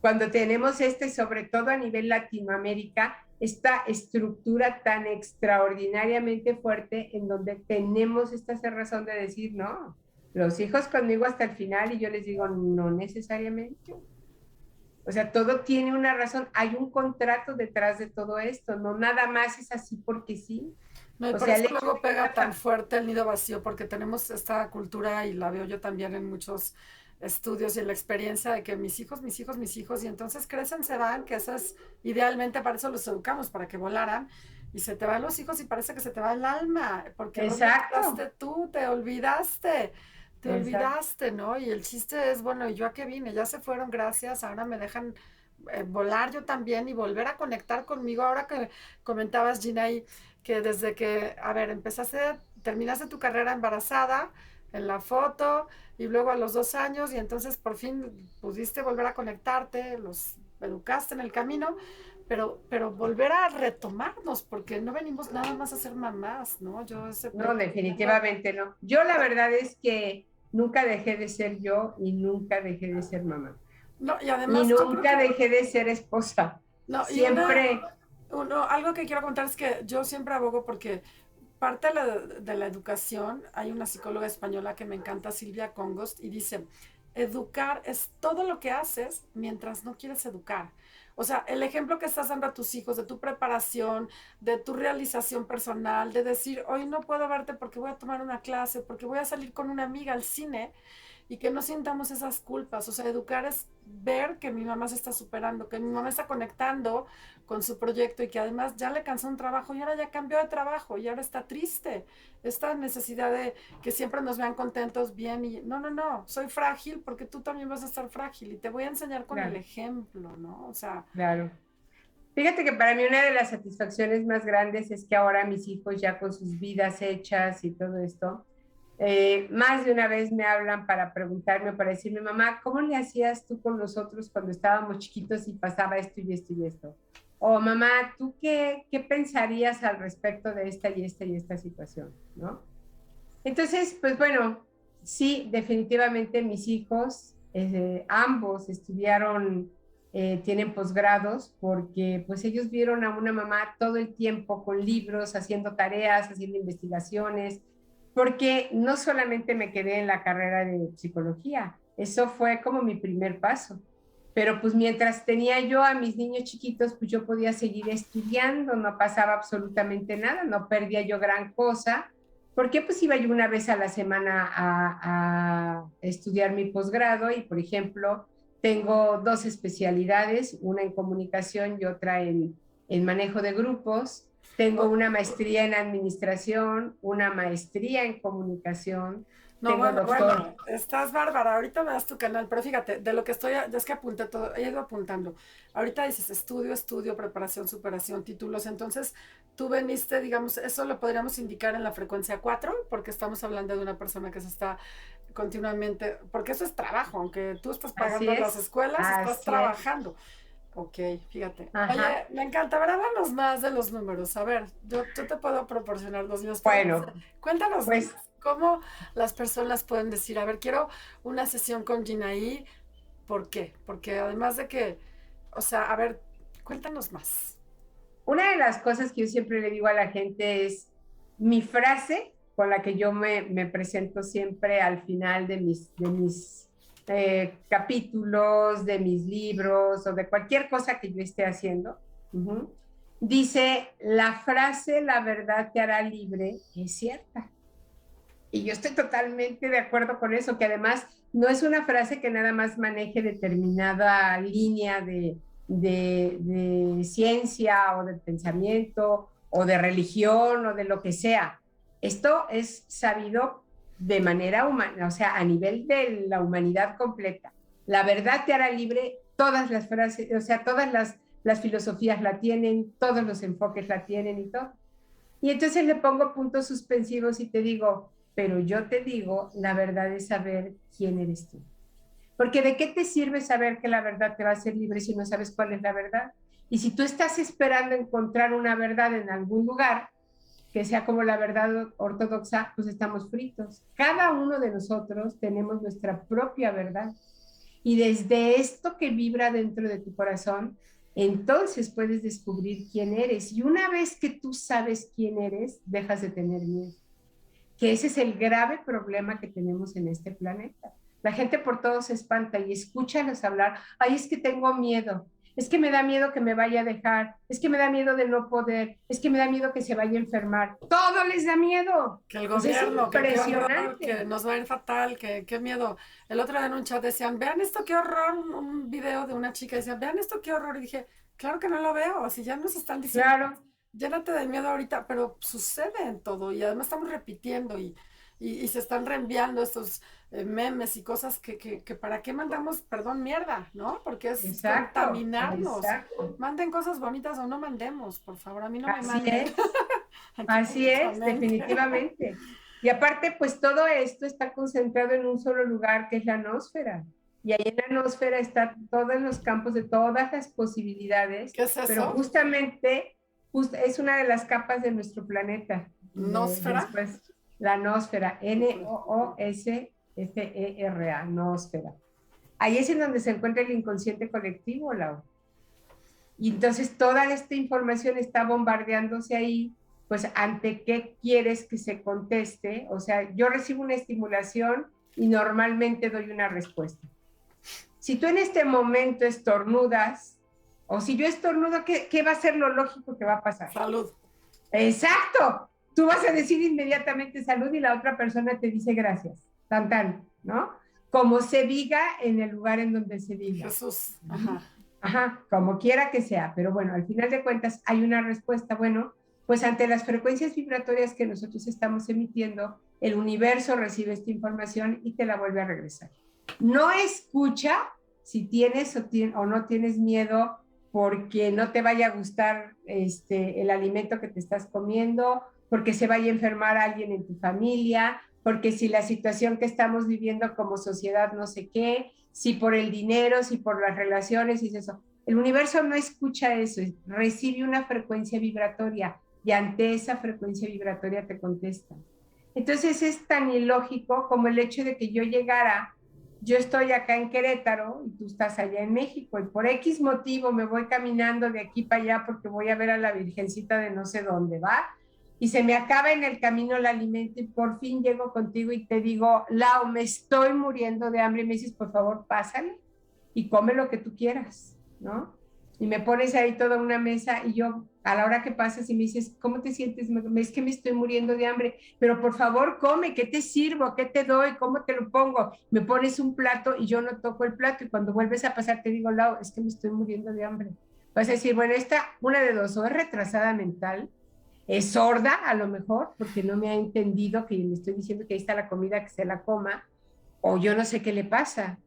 Cuando tenemos sobre todo a nivel Latinoamérica, esta estructura tan extraordinariamente fuerte en donde tenemos esta cerrazón de decir, no, los hijos conmigo hasta el final y yo les digo, no necesariamente. O sea, todo tiene una razón, hay un contrato detrás de todo esto, no nada más es así porque sí. No, y O por sea, eso luego pega tan fuerte el nido vacío, porque tenemos esta cultura, y la veo yo también en muchos estudios y en la experiencia de que mis hijos, mis hijos, mis hijos, y entonces crecen, se van, que eso es, idealmente para eso los educamos, para que volaran, y se te van los hijos y parece que se te va el alma, porque ¿dónde exacto, quedaste tú? Te exacto. olvidaste, ¿no? Y el chiste es, bueno, ¿y yo a qué vine? Ya se fueron, gracias, ahora me dejan volar yo también y volver a conectar conmigo, ahora que comentabas, Gina, que desde que, a ver, terminaste tu carrera embarazada en la foto y luego a los 2 años y entonces por fin pudiste volver a conectarte, los educaste en el camino, pero volver a retomarnos, porque no venimos nada más a ser mamás, ¿no? Yo ese No, definitivamente no. Yo la verdad es que nunca dejé de ser yo y nunca dejé de ser mamá. no, y Y además yo creo nunca que, dejé de ser esposa. no, Siempre, algo que quiero contar es que yo siempre abogo porque parte de la educación, hay una psicóloga española que me encanta, Silvia Congost, y dice, educar es todo lo que haces mientras no quieres educar. O sea, el ejemplo que estás dando a tus hijos de tu preparación, de tu realización personal, de decir, hoy no puedo verte porque voy a tomar una clase, porque voy a salir con una amiga al cine, y que no sintamos esas culpas. O sea, educar es ver que mi mamá se está superando, que mi mamá está conectando con su proyecto y que además ya le cansó un trabajo y ahora ya cambió de trabajo y ahora está triste. Esta necesidad de que siempre nos vean contentos, bien y no, soy frágil porque tú también vas a estar frágil y te voy a enseñar con el claro, ejemplo, ¿no? O sea, claro. Fíjate que para mí una de las satisfacciones más grandes es que ahora mis hijos ya con sus vidas hechas y todo esto, más de una vez me hablan para preguntarme, para decirme, mamá, ¿cómo le hacías tú con nosotros cuando estábamos chiquitos y pasaba esto y esto y esto? O mamá, ¿tú qué pensarías al respecto de esta y esta y esta situación? ¿No? Entonces, pues bueno, sí, definitivamente mis hijos, ambos estudiaron, tienen posgrados porque pues ellos vieron a una mamá todo el tiempo con libros, haciendo tareas, haciendo investigaciones, porque no solamente me quedé en la carrera de psicología, eso fue como mi primer paso. Pero pues mientras tenía yo a mis niños chiquitos, pues yo podía seguir estudiando, no pasaba absolutamente nada, no perdía yo gran cosa, porque pues iba yo una vez a la semana a estudiar mi posgrado y, por ejemplo, tengo dos especialidades, una en comunicación y otra en manejo de grupos. Tengo una maestría en administración, una maestría en comunicación, no, tengo doctor. bueno, estás bárbara. Ahorita me das tu canal, pero fíjate, de lo que estoy, ya es que apunté todo, he ido apuntando. Ahorita dices estudio, preparación, superación, títulos. Entonces, tú veniste, digamos, eso lo podríamos indicar en la frecuencia 4 porque estamos hablando de una persona que se está continuamente, porque eso es trabajo, aunque tú estás Así pagando las es, escuelas, estás así es. trabajando. Ok, fíjate. Ajá. Oye, me encanta. A ver, háblanos más de los números. A ver, yo te puedo proporcionar los míos, pero no sé. Bueno, Cuéntanos más. pues ¿Cómo las personas pueden decir, a ver, quiero una sesión con Ginaí? ¿Por qué? Porque además de que, o sea, a ver, cuéntanos más. una de las cosas que yo siempre le digo a la gente es mi frase con la que yo me presento siempre al final de mis capítulos, de mis libros o de cualquier cosa que yo esté haciendo. Dice, la frase, la verdad te hará libre, es cierta. Y yo estoy totalmente de acuerdo con eso, que además no es una frase que nada más maneje determinada línea de ciencia o de pensamiento o de religión o de lo que sea. Esto es sabido de manera humana, o sea, a nivel de la humanidad completa. La verdad te hará libre, todas las frases, o sea, todas las filosofías la tienen, todos los enfoques la tienen y todo. Y entonces le pongo puntos suspensivos y te digo, pero yo te digo, la verdad es saber quién eres tú. Porque ¿de qué te sirve saber que la verdad te va a hacer libre si no sabes cuál es la verdad? Y si tú estás esperando encontrar una verdad en algún lugar, que sea como la verdad ortodoxa, pues estamos fritos. Cada uno de nosotros tenemos nuestra propia verdad. Y desde esto que vibra dentro de tu corazón, entonces puedes descubrir quién eres. Y una vez que tú sabes quién eres, dejas de tener miedo. Que ese es el grave problema que tenemos en este planeta. La gente por todo se espanta y escúchalos hablar. Ay, es que tengo miedo. Es que me da miedo que me vaya a dejar. Es que me da miedo de no poder. Es que me da miedo que se vaya a enfermar. Todo les da miedo. Que el Pues gobierno, que qué horror, impresionante. que nos va a ir fatal, que qué miedo. El otro día en un chat decían, vean esto, qué horror, un video de una chica decía, vean esto, qué horror. Y dije, claro que no lo veo, si ya nos están diciendo, Claro. llénate de miedo ahorita, pero sucede en todo y además estamos repitiendo y se están reenviando estos memes y cosas que para qué mandamos, perdón, mierda, ¿no? Porque es Exacto, contaminarnos. exacto. Manden cosas bonitas o no mandemos, por favor, a mí no me Así manden. es. Aquí Así es, justamente. definitivamente. Y aparte, pues todo esto está concentrado en un solo lugar, que es la noósfera. Y ahí en la noósfera están todos los campos de todas las posibilidades, ¿Qué es eso? pero justamente es una de las capas de nuestro planeta. ¿Nósfera? Después, la noósfera, N-O-O-S-F-E-R-A, noósfera. Ahí es en donde se encuentra el inconsciente colectivo, Lau. Y entonces toda esta información está bombardeándose ahí, pues ante qué quieres que se conteste. O sea, yo recibo una estimulación y normalmente doy una respuesta. Si tú en este momento estornudas, o si yo estornudo, ¿qué va a ser lo lógico que va a pasar? Salud. Exacto. Tú vas a decir inmediatamente salud y la otra persona te dice gracias. Tan, tan, ¿no? Como se diga en el lugar en donde se diga. Jesús. Ajá. Ajá, como quiera que sea, pero bueno, al final de cuentas hay una respuesta. Bueno, pues ante las frecuencias vibratorias que nosotros estamos emitiendo, el universo recibe esta información y te la vuelve a regresar. No escucha si tienes o no tienes miedo porque no te vaya a gustar el alimento que te estás comiendo, porque se vaya a enfermar alguien en tu familia, porque si la situación que estamos viviendo como sociedad no sé qué, si por el dinero, si por las relaciones, y eso. El universo no escucha eso, recibe una frecuencia vibratoria y ante esa frecuencia vibratoria te contesta. Entonces es tan ilógico como el hecho de que yo llegara, yo estoy acá en Querétaro y tú estás allá en México y por X motivo me voy caminando de aquí para allá porque voy a ver a la Virgencita de no sé dónde, ¿va? Y se me acaba en el camino el alimento y por fin llego contigo y te digo, Lau, me estoy muriendo de hambre y me dices, por favor, pásale y come lo que tú quieras, ¿no? Y me pones ahí toda una mesa y yo, a la hora que pasas y me dices, ¿cómo te sientes? Es que me estoy muriendo de hambre, pero por favor come, ¿qué te sirvo? ¿Qué te doy? ¿Cómo te lo pongo? Me pones un plato y yo no toco el plato y cuando vuelves a pasar te digo, Lau, es que me estoy muriendo de hambre. Vas a decir, bueno, esta, una de dos, o es retrasada mental, es sorda a lo mejor, porque no me ha entendido que le estoy diciendo que ahí está la comida, que se la coma, o yo no sé qué le pasa.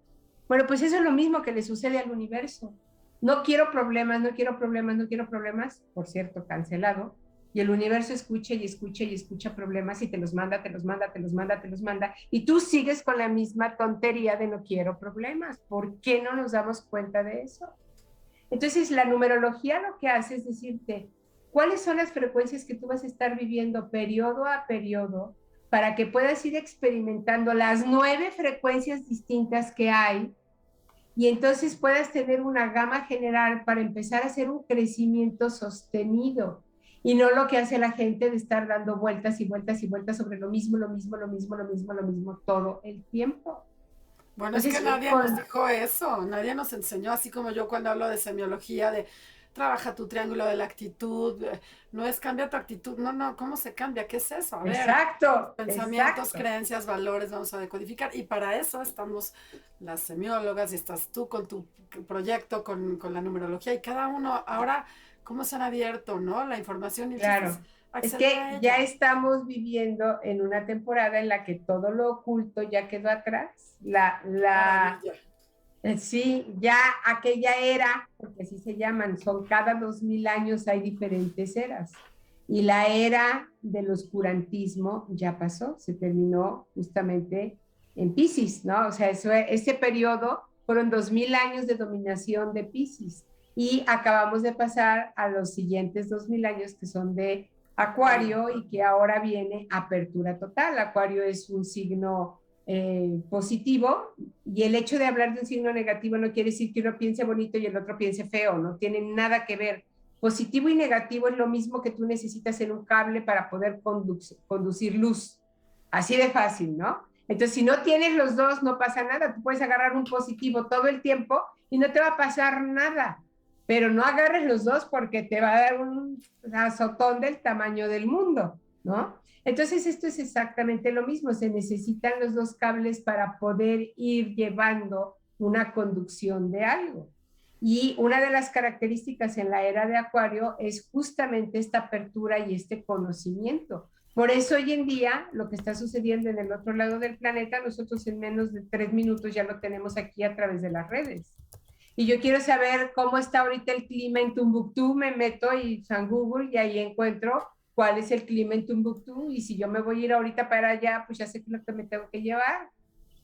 Bueno, pues eso es lo mismo que le sucede al universo. No quiero problemas, no quiero problemas, no quiero problemas, por cierto, cancelado, y el universo escucha y escucha y escucha problemas y te los manda, te los manda, te los manda, te los manda, y tú sigues con la misma tontería de no quiero problemas. ¿Por qué no nos damos cuenta de eso? Entonces, la numerología lo que hace es decirte, ¿cuáles son las frecuencias que tú vas a estar viviendo periodo a periodo para que puedas ir experimentando las 9 frecuencias distintas que hay y entonces puedas tener una gama general para empezar a hacer un crecimiento sostenido y no lo que hace la gente de estar dando vueltas y vueltas y vueltas sobre lo mismo, lo mismo, lo mismo, lo mismo, lo mismo todo el tiempo? Bueno, entonces, es que nadie nos dijo eso, nadie nos enseñó, así como yo cuando hablo de semiología, de trabaja tu triángulo de la actitud, no es cambia tu actitud, no, ¿cómo se cambia? ¿Qué es eso? A ver, Exacto, pensamientos, exacto. creencias, valores, vamos a decodificar y para eso estamos las semiólogas y estás tú con tu proyecto, con la numerología y cada uno ahora, ¿cómo se han abierto, no? La información y Claro. entonces Es acceder que a ya ella. estamos viviendo en una temporada en la que todo lo oculto ya quedó atrás. Maravilla. Sí, ya aquella era, porque así se llaman, son cada 2000 años hay diferentes eras. Y la era del oscurantismo ya pasó, se terminó justamente en Piscis, ¿no? O sea, ese periodo fueron 2000 años de dominación de Piscis. Y acabamos de pasar a los siguientes 2000 años que son de Acuario y que ahora viene apertura total. Acuario es un signo positivo y el hecho de hablar de un signo negativo no quiere decir que uno piense bonito y el otro piense feo, no tiene nada que ver. Positivo y negativo es lo mismo que tú necesitas en un cable para poder conducir luz. Así de fácil, ¿no? Entonces, si no tienes los dos, no pasa nada. Tú puedes agarrar un positivo todo el tiempo y no te va a pasar nada. Pero no agarres los dos porque te va a dar un azotón del tamaño del mundo, ¿no? Entonces, esto es exactamente lo mismo. Se necesitan los dos cables para poder ir llevando una conducción de algo. Y una de las características en la era de Acuario es justamente esta apertura y este conocimiento. Por eso hoy en día lo que está sucediendo en el otro lado del planeta, nosotros en menos de 3 minutos ya lo tenemos aquí a través de las redes. Y yo quiero saber cómo está ahorita el clima en Tumbuctú, me meto y en Google y ahí encuentro cuál es el clima en Tumbuctú y si yo me voy a ir ahorita para allá, pues ya sé lo que me tengo que llevar.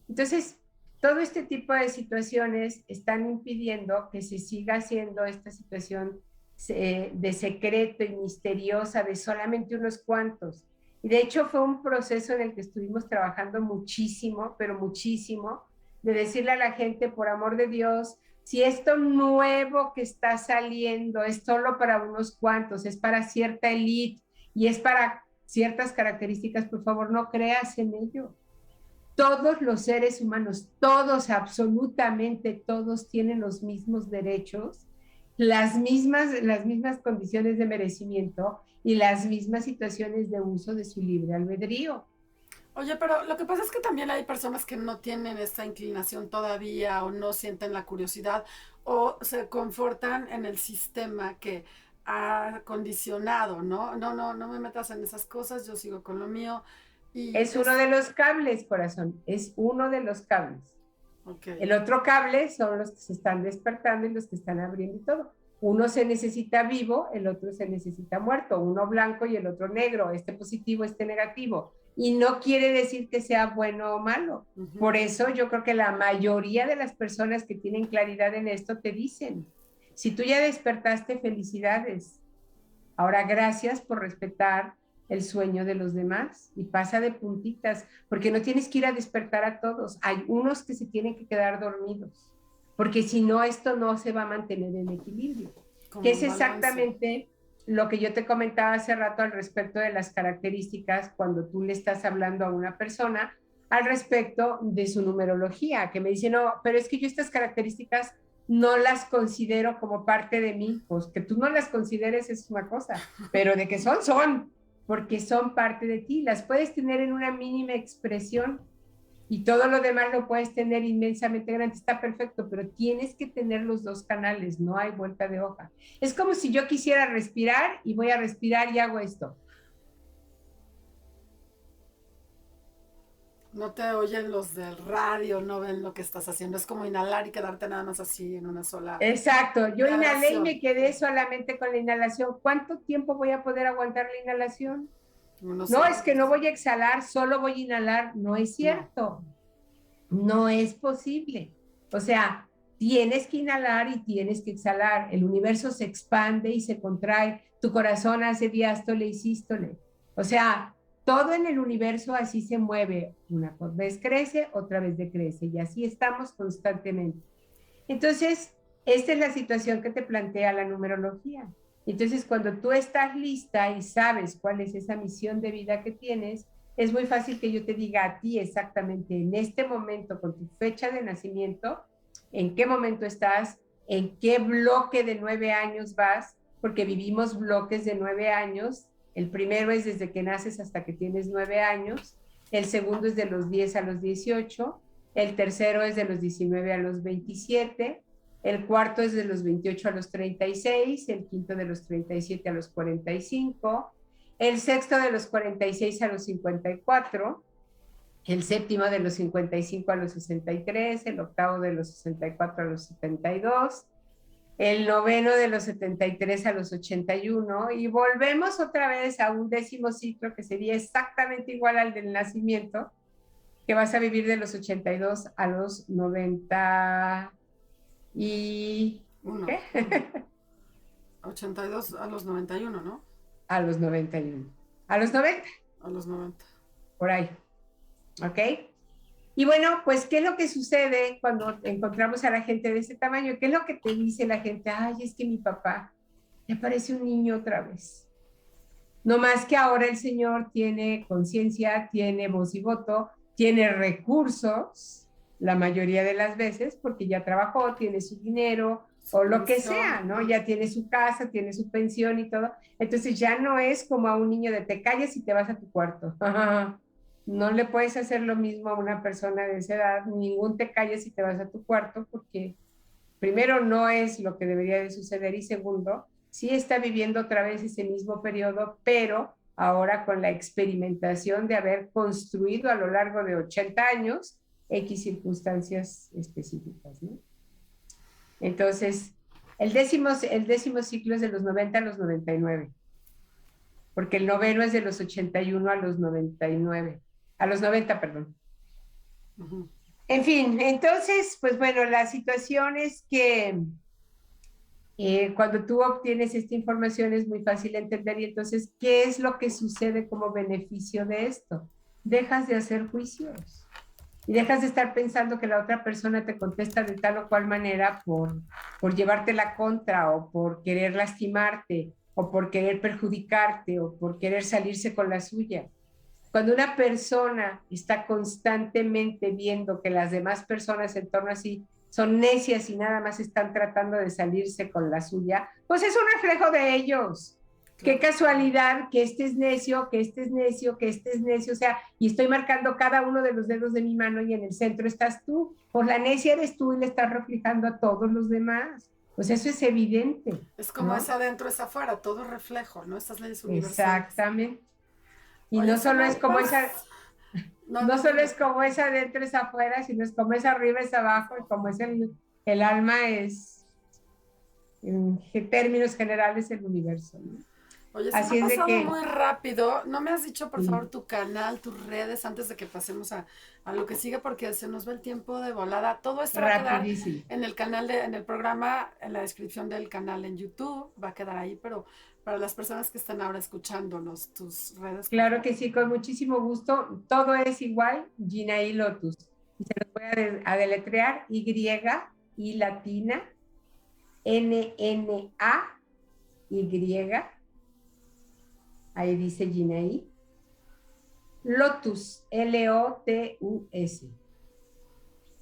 Entonces, todo este tipo de situaciones están impidiendo que se siga haciendo esta situación de secreto y misteriosa de solamente unos cuantos. Y de hecho fue un proceso en el que estuvimos trabajando muchísimo, pero muchísimo, de decirle a la gente, por amor de Dios, si esto nuevo que está saliendo es solo para unos cuantos, es para cierta élite y es para ciertas características, por favor, no creas en ello. Todos los seres humanos, todos, absolutamente todos, tienen los mismos derechos, las mismas condiciones de merecimiento y las mismas situaciones de uso de su libre albedrío. Oye, pero lo que pasa es que también hay personas que no tienen esta inclinación todavía o no sienten la curiosidad o se confortan en el sistema que ha condicionado, ¿no? No me metas en esas cosas, yo sigo con lo mío y Es uno de los cables, corazón, es uno de los cables. okay. El otro cable son los que se están despertando y los que están abriendo y todo. Uno se necesita vivo, el otro se necesita muerto, uno blanco y el otro negro, este positivo, este negativo. Y no quiere decir que sea bueno o malo. Por eso yo creo que la mayoría de las personas que tienen claridad en esto te dicen, si tú ya despertaste, felicidades. Ahora, gracias por respetar el sueño de los demás y pasa de puntitas, porque no tienes que ir a despertar a todos. Hay unos que se tienen que quedar dormidos, porque si no, esto no se va a mantener en equilibrio. Como Que es un balance. exactamente lo que yo te comentaba hace rato al respecto de las características cuando tú le estás hablando a una persona al respecto de su numerología, que me dice, no, pero es que yo estas características no las considero como parte de mí. Pues que tú no las consideres es una cosa, pero de que son, porque son parte de ti. Las puedes tener en una mínima expresión y todo lo demás lo puedes tener inmensamente grande, está perfecto, pero tienes que tener los dos canales, no hay vuelta de hoja. Es como si yo quisiera respirar y voy a respirar y hago esto. No te oyen los del radio, no ven lo que estás haciendo. Es como inhalar y quedarte nada más así en una sola Exacto, yo inhalé y inhalación. me quedé solamente con la inhalación. ¿Cuánto tiempo voy a poder aguantar la inhalación? Unos No, es segundos. que no voy a exhalar, solo voy a inhalar. No es cierto. No es posible. O sea, tienes que inhalar y tienes que exhalar. El universo se expande y se contrae. Tu corazón hace diástole y sístole. O sea, todo en el universo así se mueve. Una vez crece, otra vez decrece. Y así estamos constantemente. Entonces, esta es la situación que te plantea la numerología. Entonces, cuando tú estás lista y sabes cuál es esa misión de vida que tienes, es muy fácil que yo te diga a ti exactamente en este momento, con tu fecha de nacimiento, en qué momento estás, en qué bloque de 9 años vas, porque vivimos bloques de 9 años. El primero es desde que naces hasta que tienes 9 años, el segundo es de los 10 a los 18, el tercero es de los 19 a los 27, el cuarto es de los 28 a los 36, el quinto de los 37 a los 45, el sexto de los 46 a los 54, el séptimo de los 55 a los 63, el octavo de los 64 a los 72, el noveno de los 73 a los 81, y volvemos otra vez a un 10º ciclo que sería exactamente igual al del nacimiento, que vas a vivir de los 82 a los 90 y... ¿qué? 82 a los 91, ¿no? A los 91. A los 90. A los 90. Por ahí. ¿Ok? Y bueno, pues, ¿qué es lo que sucede cuando encontramos a la gente de ese tamaño? ¿Qué es lo que te dice la gente? Ay, es que mi papá ya parece un niño otra vez. No más que ahora el señor tiene conciencia, tiene voz y voto, tiene recursos, la mayoría de las veces, porque ya trabajó, tiene su dinero o lo que sea, ¿no? Ya tiene su casa, tiene su pensión y todo. Entonces ya no es como a un niño de te calles y te vas a tu cuarto. No le puedes hacer lo mismo a una persona de esa edad, ningún te calles y te vas a tu cuarto, porque primero no es lo que debería de suceder, y segundo, sí está viviendo otra vez ese mismo periodo, pero ahora con la experimentación de haber construido a lo largo de 80 años X circunstancias específicas, ¿no? Entonces, el décimo ciclo es de los 90 a los 99, porque el noveno es de los 81 a los 99. A los 90, perdón. Uh-huh. En fin, entonces, pues bueno, la situación es que cuando tú obtienes esta información es muy fácil entender, y entonces, ¿qué es lo que sucede como beneficio de esto? Dejas de hacer juicios y dejas de estar pensando que la otra persona te contesta de tal o cual manera por llevarte la contra, o por querer lastimarte, o por querer perjudicarte, o por querer salirse con la suya. Cuando una persona está constantemente viendo que las demás personas en torno a sí son necias y nada más están tratando de salirse con la suya, pues es un reflejo de ellos. Qué casualidad que este es necio, que este es necio, que este es necio, o sea, y estoy marcando cada uno de los dedos de mi mano y en el centro estás tú. Pues la necia eres tú y le estás reflejando a todos los demás. Pues eso es evidente. Es como, ¿no?, es adentro, es afuera, todo reflejo, ¿no? Estas leyes universales. Exactamente. Y oye, no solo es como esa, no solo es como es adentro, es afuera, sino es como es arriba, es abajo, y como es el alma, es, en términos generales, el universo, ¿no? Oye, así se me ha pasado que, muy rápido. ¿No me has dicho, por favor, tu canal, tus redes, antes de que pasemos a lo que sigue? Porque se nos va el tiempo de volada. Todo esto va a quedar en el canal, en el programa, en la descripción del canal en YouTube, va a quedar ahí, pero para las personas que están ahora escuchándonos, tus redes. Claro que sí, con muchísimo gusto. Todo es igual, Ginaí Lotus. Y se los voy a deletrear: Y latina, NNAY. Ahí dice Ginaí. Lotus, Lotus.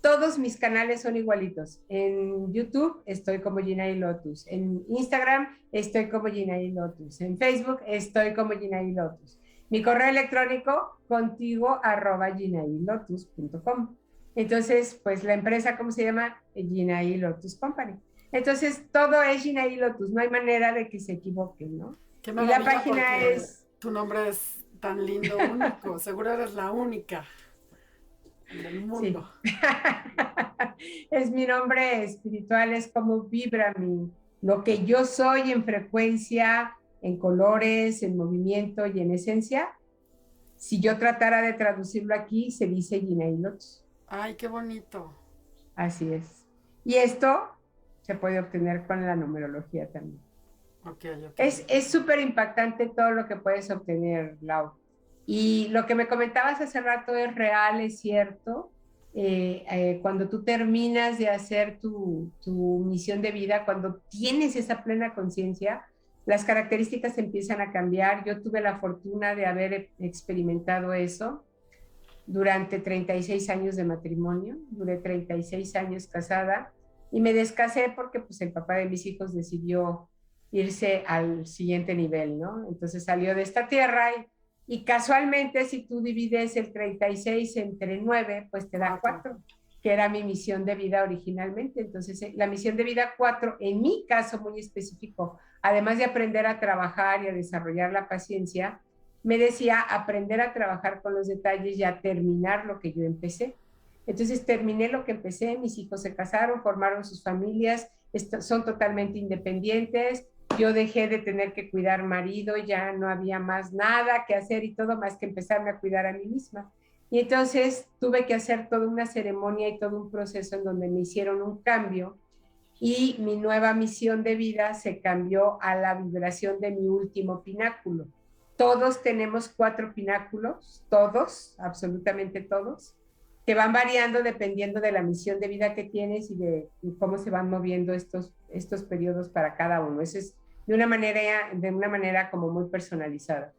Todos mis canales son igualitos. En YouTube estoy como Ginaí Lotus. En Instagram estoy como Ginaí Lotus. En Facebook estoy como Ginaí Lotus. Mi correo electrónico, contigo@ginailotus.com. Entonces, pues la empresa, ¿cómo se llama? Ginaí Lotus Company. Entonces, todo es Ginaí Lotus. No hay manera de que se equivoquen, ¿no? Qué y la página es... Tu nombre es tan lindo, único. Seguro eres la única en el mundo. Sí. Es mi nombre espiritual, es como vibra lo que yo soy en frecuencia, en colores, en movimiento y en esencia. Si yo tratara de traducirlo aquí, se dice Ginaí Lotus. Ay, qué bonito. Así es. Y esto se puede obtener con la numerología también. Okay. Es súper impactante todo lo que puedes obtener, Lau. Y lo que me comentabas hace rato es real, es cierto. Cuando tú terminas de hacer tu misión de vida, cuando tienes esa plena conciencia, las características empiezan a cambiar. Yo tuve la fortuna de haber experimentado eso durante 36 años de matrimonio. Duré 36 años casada. y me descasé porque pues el papá de mis hijos decidió irse al siguiente nivel, ¿no? Entonces salió de esta tierra y casualmente si tú divides el 36 entre 9, pues te da 4, que era mi misión de vida originalmente. Entonces la misión de vida 4, en mi caso muy específico, además de aprender a trabajar y a desarrollar la paciencia, me decía aprender a trabajar con los detalles y a terminar lo que yo empecé. Entonces terminé lo que empecé, mis hijos se casaron, formaron sus familias, son totalmente independientes, yo dejé de tener que cuidar marido, ya no había más nada que hacer y todo más que empezarme a cuidar a mí misma. Y entonces tuve que hacer toda una ceremonia y todo un proceso en donde me hicieron un cambio y mi nueva misión de vida se cambió a la vibración de mi último pináculo. Todos tenemos 4 pináculos, todos, absolutamente todos, que van variando dependiendo de la misión de vida que tienes y de cómo se van moviendo estos periodos para cada uno. Eso es de una manera como muy personalizada.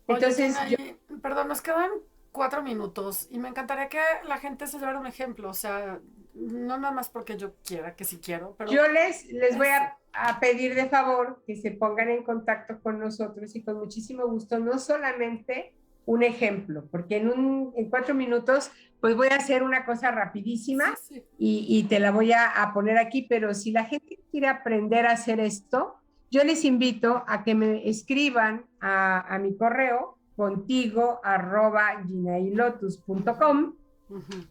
Entonces, oye, perdón, nos quedan 4 minutos y me encantaría que la gente se llevara un ejemplo, o sea, no nada más porque yo quiera, que sí quiero, pero... Yo les voy a pedir de favor que se pongan en contacto con nosotros y con muchísimo gusto, no solamente un ejemplo, porque en 4 minutos pues voy a hacer una cosa rapidísima y te la voy a poner aquí, pero si la gente quiere aprender a hacer esto, yo les invito a que me escriban a mi correo contigo@ginailotus.com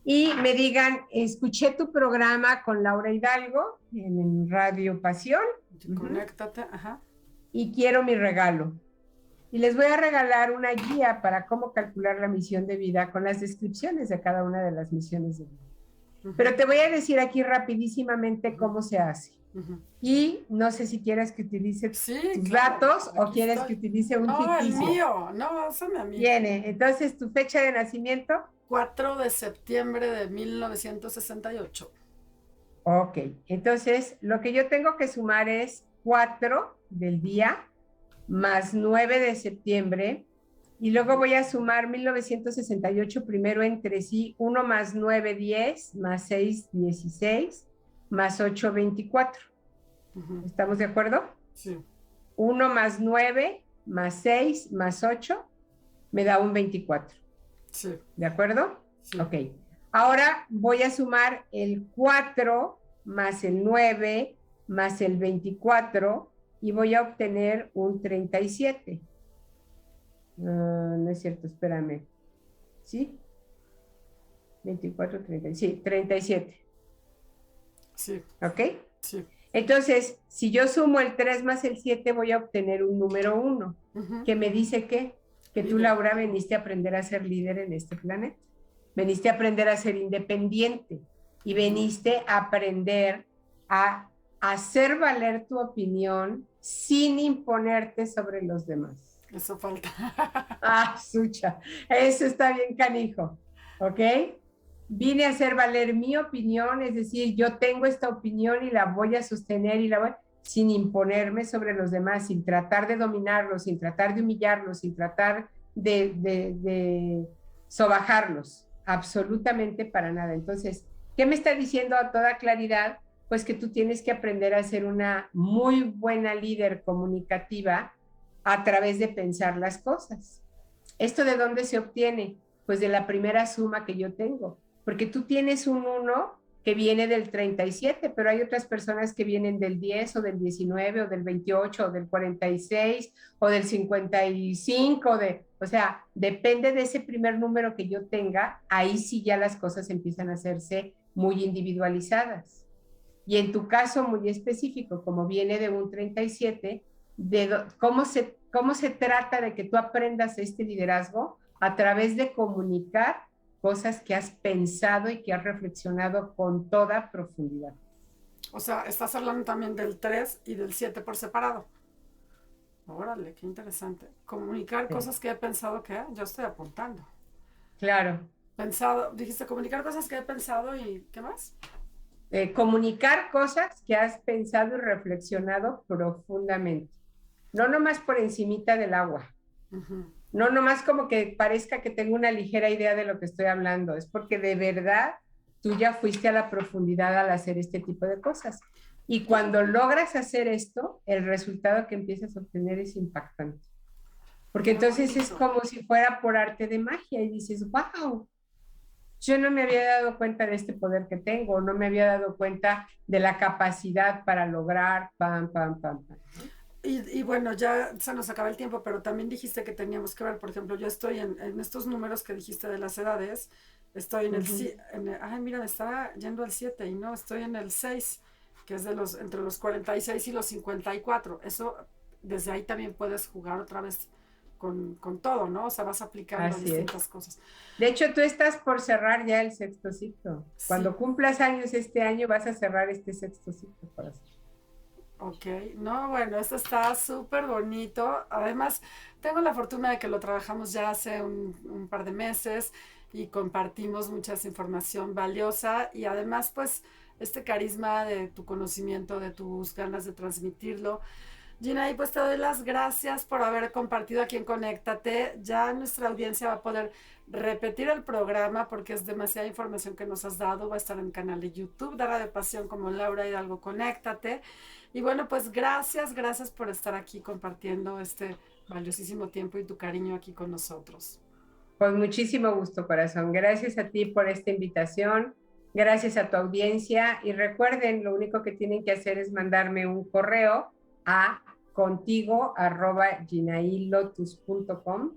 y me digan, escuché tu programa con Laura Hidalgo en Radio Pasión. Conéctate, ajá. Y quiero mi regalo. Y les voy a regalar una guía para cómo calcular la misión de vida con las descripciones de cada una de las misiones de vida. Pero te voy a decir aquí rapidísimamente cómo se hace. Y no sé si quieres que utilice tus datos o quieres que utilice un ficticio. No, el mío, no, usame a mí. Viene, entonces tu fecha de nacimiento. 4 de septiembre de 1968. Ok, entonces lo que yo tengo que sumar es 4 del día más 9 de septiembre y luego voy a sumar 1968 primero entre sí, 1 más 9, 10, más 6, 16, más 8, 24. ¿Estamos de acuerdo? Sí. 1 más 9, más 6, más 8, me da un 24. Sí. ¿De acuerdo? Sí. Ok. Ahora voy a sumar el 4 más el 9 más el 24 y voy a obtener un 37. No es cierto, espérame. ¿Sí? 24, 30, sí, 37. Sí. ¿Ok? Sí. Entonces, si yo sumo el 3 más el 7, voy a obtener un número 1, que me dice que tú, Laura, veniste a aprender a ser líder en este planeta. Veniste a aprender a ser independiente y veniste a aprender a hacer valer tu opinión sin imponerte sobre los demás. Eso falta. Sucha, eso está bien canijo, ¿ok? Vine a hacer valer mi opinión, es decir, yo tengo esta opinión y la voy a sostener sin imponerme sobre los demás, sin tratar de dominarlos, sin tratar de humillarlos, sin tratar de sobajarlos, absolutamente para nada. Entonces, ¿qué me está diciendo a toda claridad? Pues que tú tienes que aprender a ser una muy buena líder comunicativa a través de pensar las cosas. ¿Esto de dónde se obtiene? Pues de la primera suma que yo tengo, porque tú tienes un 1 que viene del 37, pero hay otras personas que vienen del 10 o del 19 o del 28 o del 46 o del 55, o sea, depende de ese primer número que yo tenga, ahí sí ya las cosas empiezan a hacerse muy individualizadas. Y en tu caso muy específico, como viene de un 37, ¿cómo se trata de que tú aprendas este liderazgo? A través de comunicar cosas que has pensado y que has reflexionado con toda profundidad. O sea, estás hablando también del 3 y del 7 por separado. Órale, qué interesante. Comunicar cosas que he pensado que yo estoy apuntando. Claro. Dijiste comunicar cosas que he pensado y ¿qué más? Comunicar cosas que has pensado y reflexionado profundamente. No nomás por encimita del agua. No nomás como que parezca que tengo una ligera idea de lo que estoy hablando. Es porque de verdad tú ya fuiste a la profundidad al hacer este tipo de cosas. Y cuando logras hacer esto, el resultado que empiezas a obtener es impactante. Porque entonces es como si fuera por arte de magia y dices, wow, yo no me había dado cuenta de este poder que tengo, no me había dado cuenta de la capacidad para lograr, pam, pam, pam, pam. Y bueno, ya se nos acaba el tiempo, pero también dijiste que teníamos que ver, por ejemplo, yo estoy en estos números que dijiste de las edades, estoy ay, mira, me estaba yendo al 7 y no, estoy en el 6, que es entre los 46 y los 54. Eso, desde ahí también puedes jugar otra vez con todo, ¿no? O sea, vas aplicando distintas cosas. De hecho, tú estás por cerrar ya el sexto ciclo. Sí. Cuando cumplas años este año, vas a cerrar este sexto ciclo, por así. Ok, no, bueno, esto está súper bonito. Además, tengo la fortuna de que lo trabajamos ya hace un par de meses y compartimos mucha información valiosa y además, pues, este carisma de tu conocimiento, de tus ganas de transmitirlo. Gina, y pues te doy las gracias por haber compartido aquí en Conéctate. Ya nuestra audiencia va a poder repetir el programa porque es demasiada información que nos has dado. Va a estar en el canal de YouTube de Radio Pasión como Laura Hidalgo Conéctate. Y bueno, pues gracias por estar aquí compartiendo este valiosísimo tiempo y tu cariño aquí con nosotros. Con muchísimo gusto, corazón. Gracias a ti por esta invitación. Gracias a tu audiencia. Y recuerden, lo único que tienen que hacer es mandarme un correo a contigo@ginailotus.com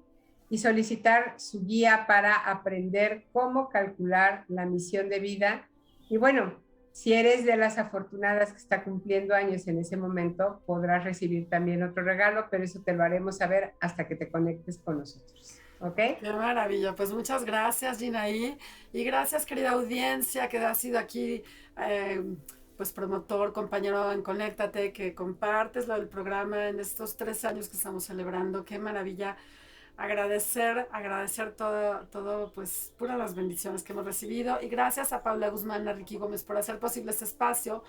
y solicitar su guía para aprender cómo calcular la misión de vida. Y bueno, si eres de las afortunadas que está cumpliendo años en ese momento, podrás recibir también otro regalo, pero eso te lo haremos saber hasta que te conectes con nosotros. ¿Ok? Qué maravilla. Pues muchas gracias, Ginaí. Y gracias, querida audiencia, que ha sido aquí pues promotor, compañero en Conéctate, que compartes lo del programa en estos 3 años que estamos celebrando. Qué maravilla. Agradecer todo, pues, puras las bendiciones que hemos recibido. Y gracias a Paula Guzmán, a Ricky Gómez por hacer posible este espacio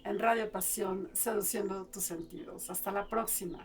en Radio Pasión, seduciendo tus sentidos. Hasta la próxima.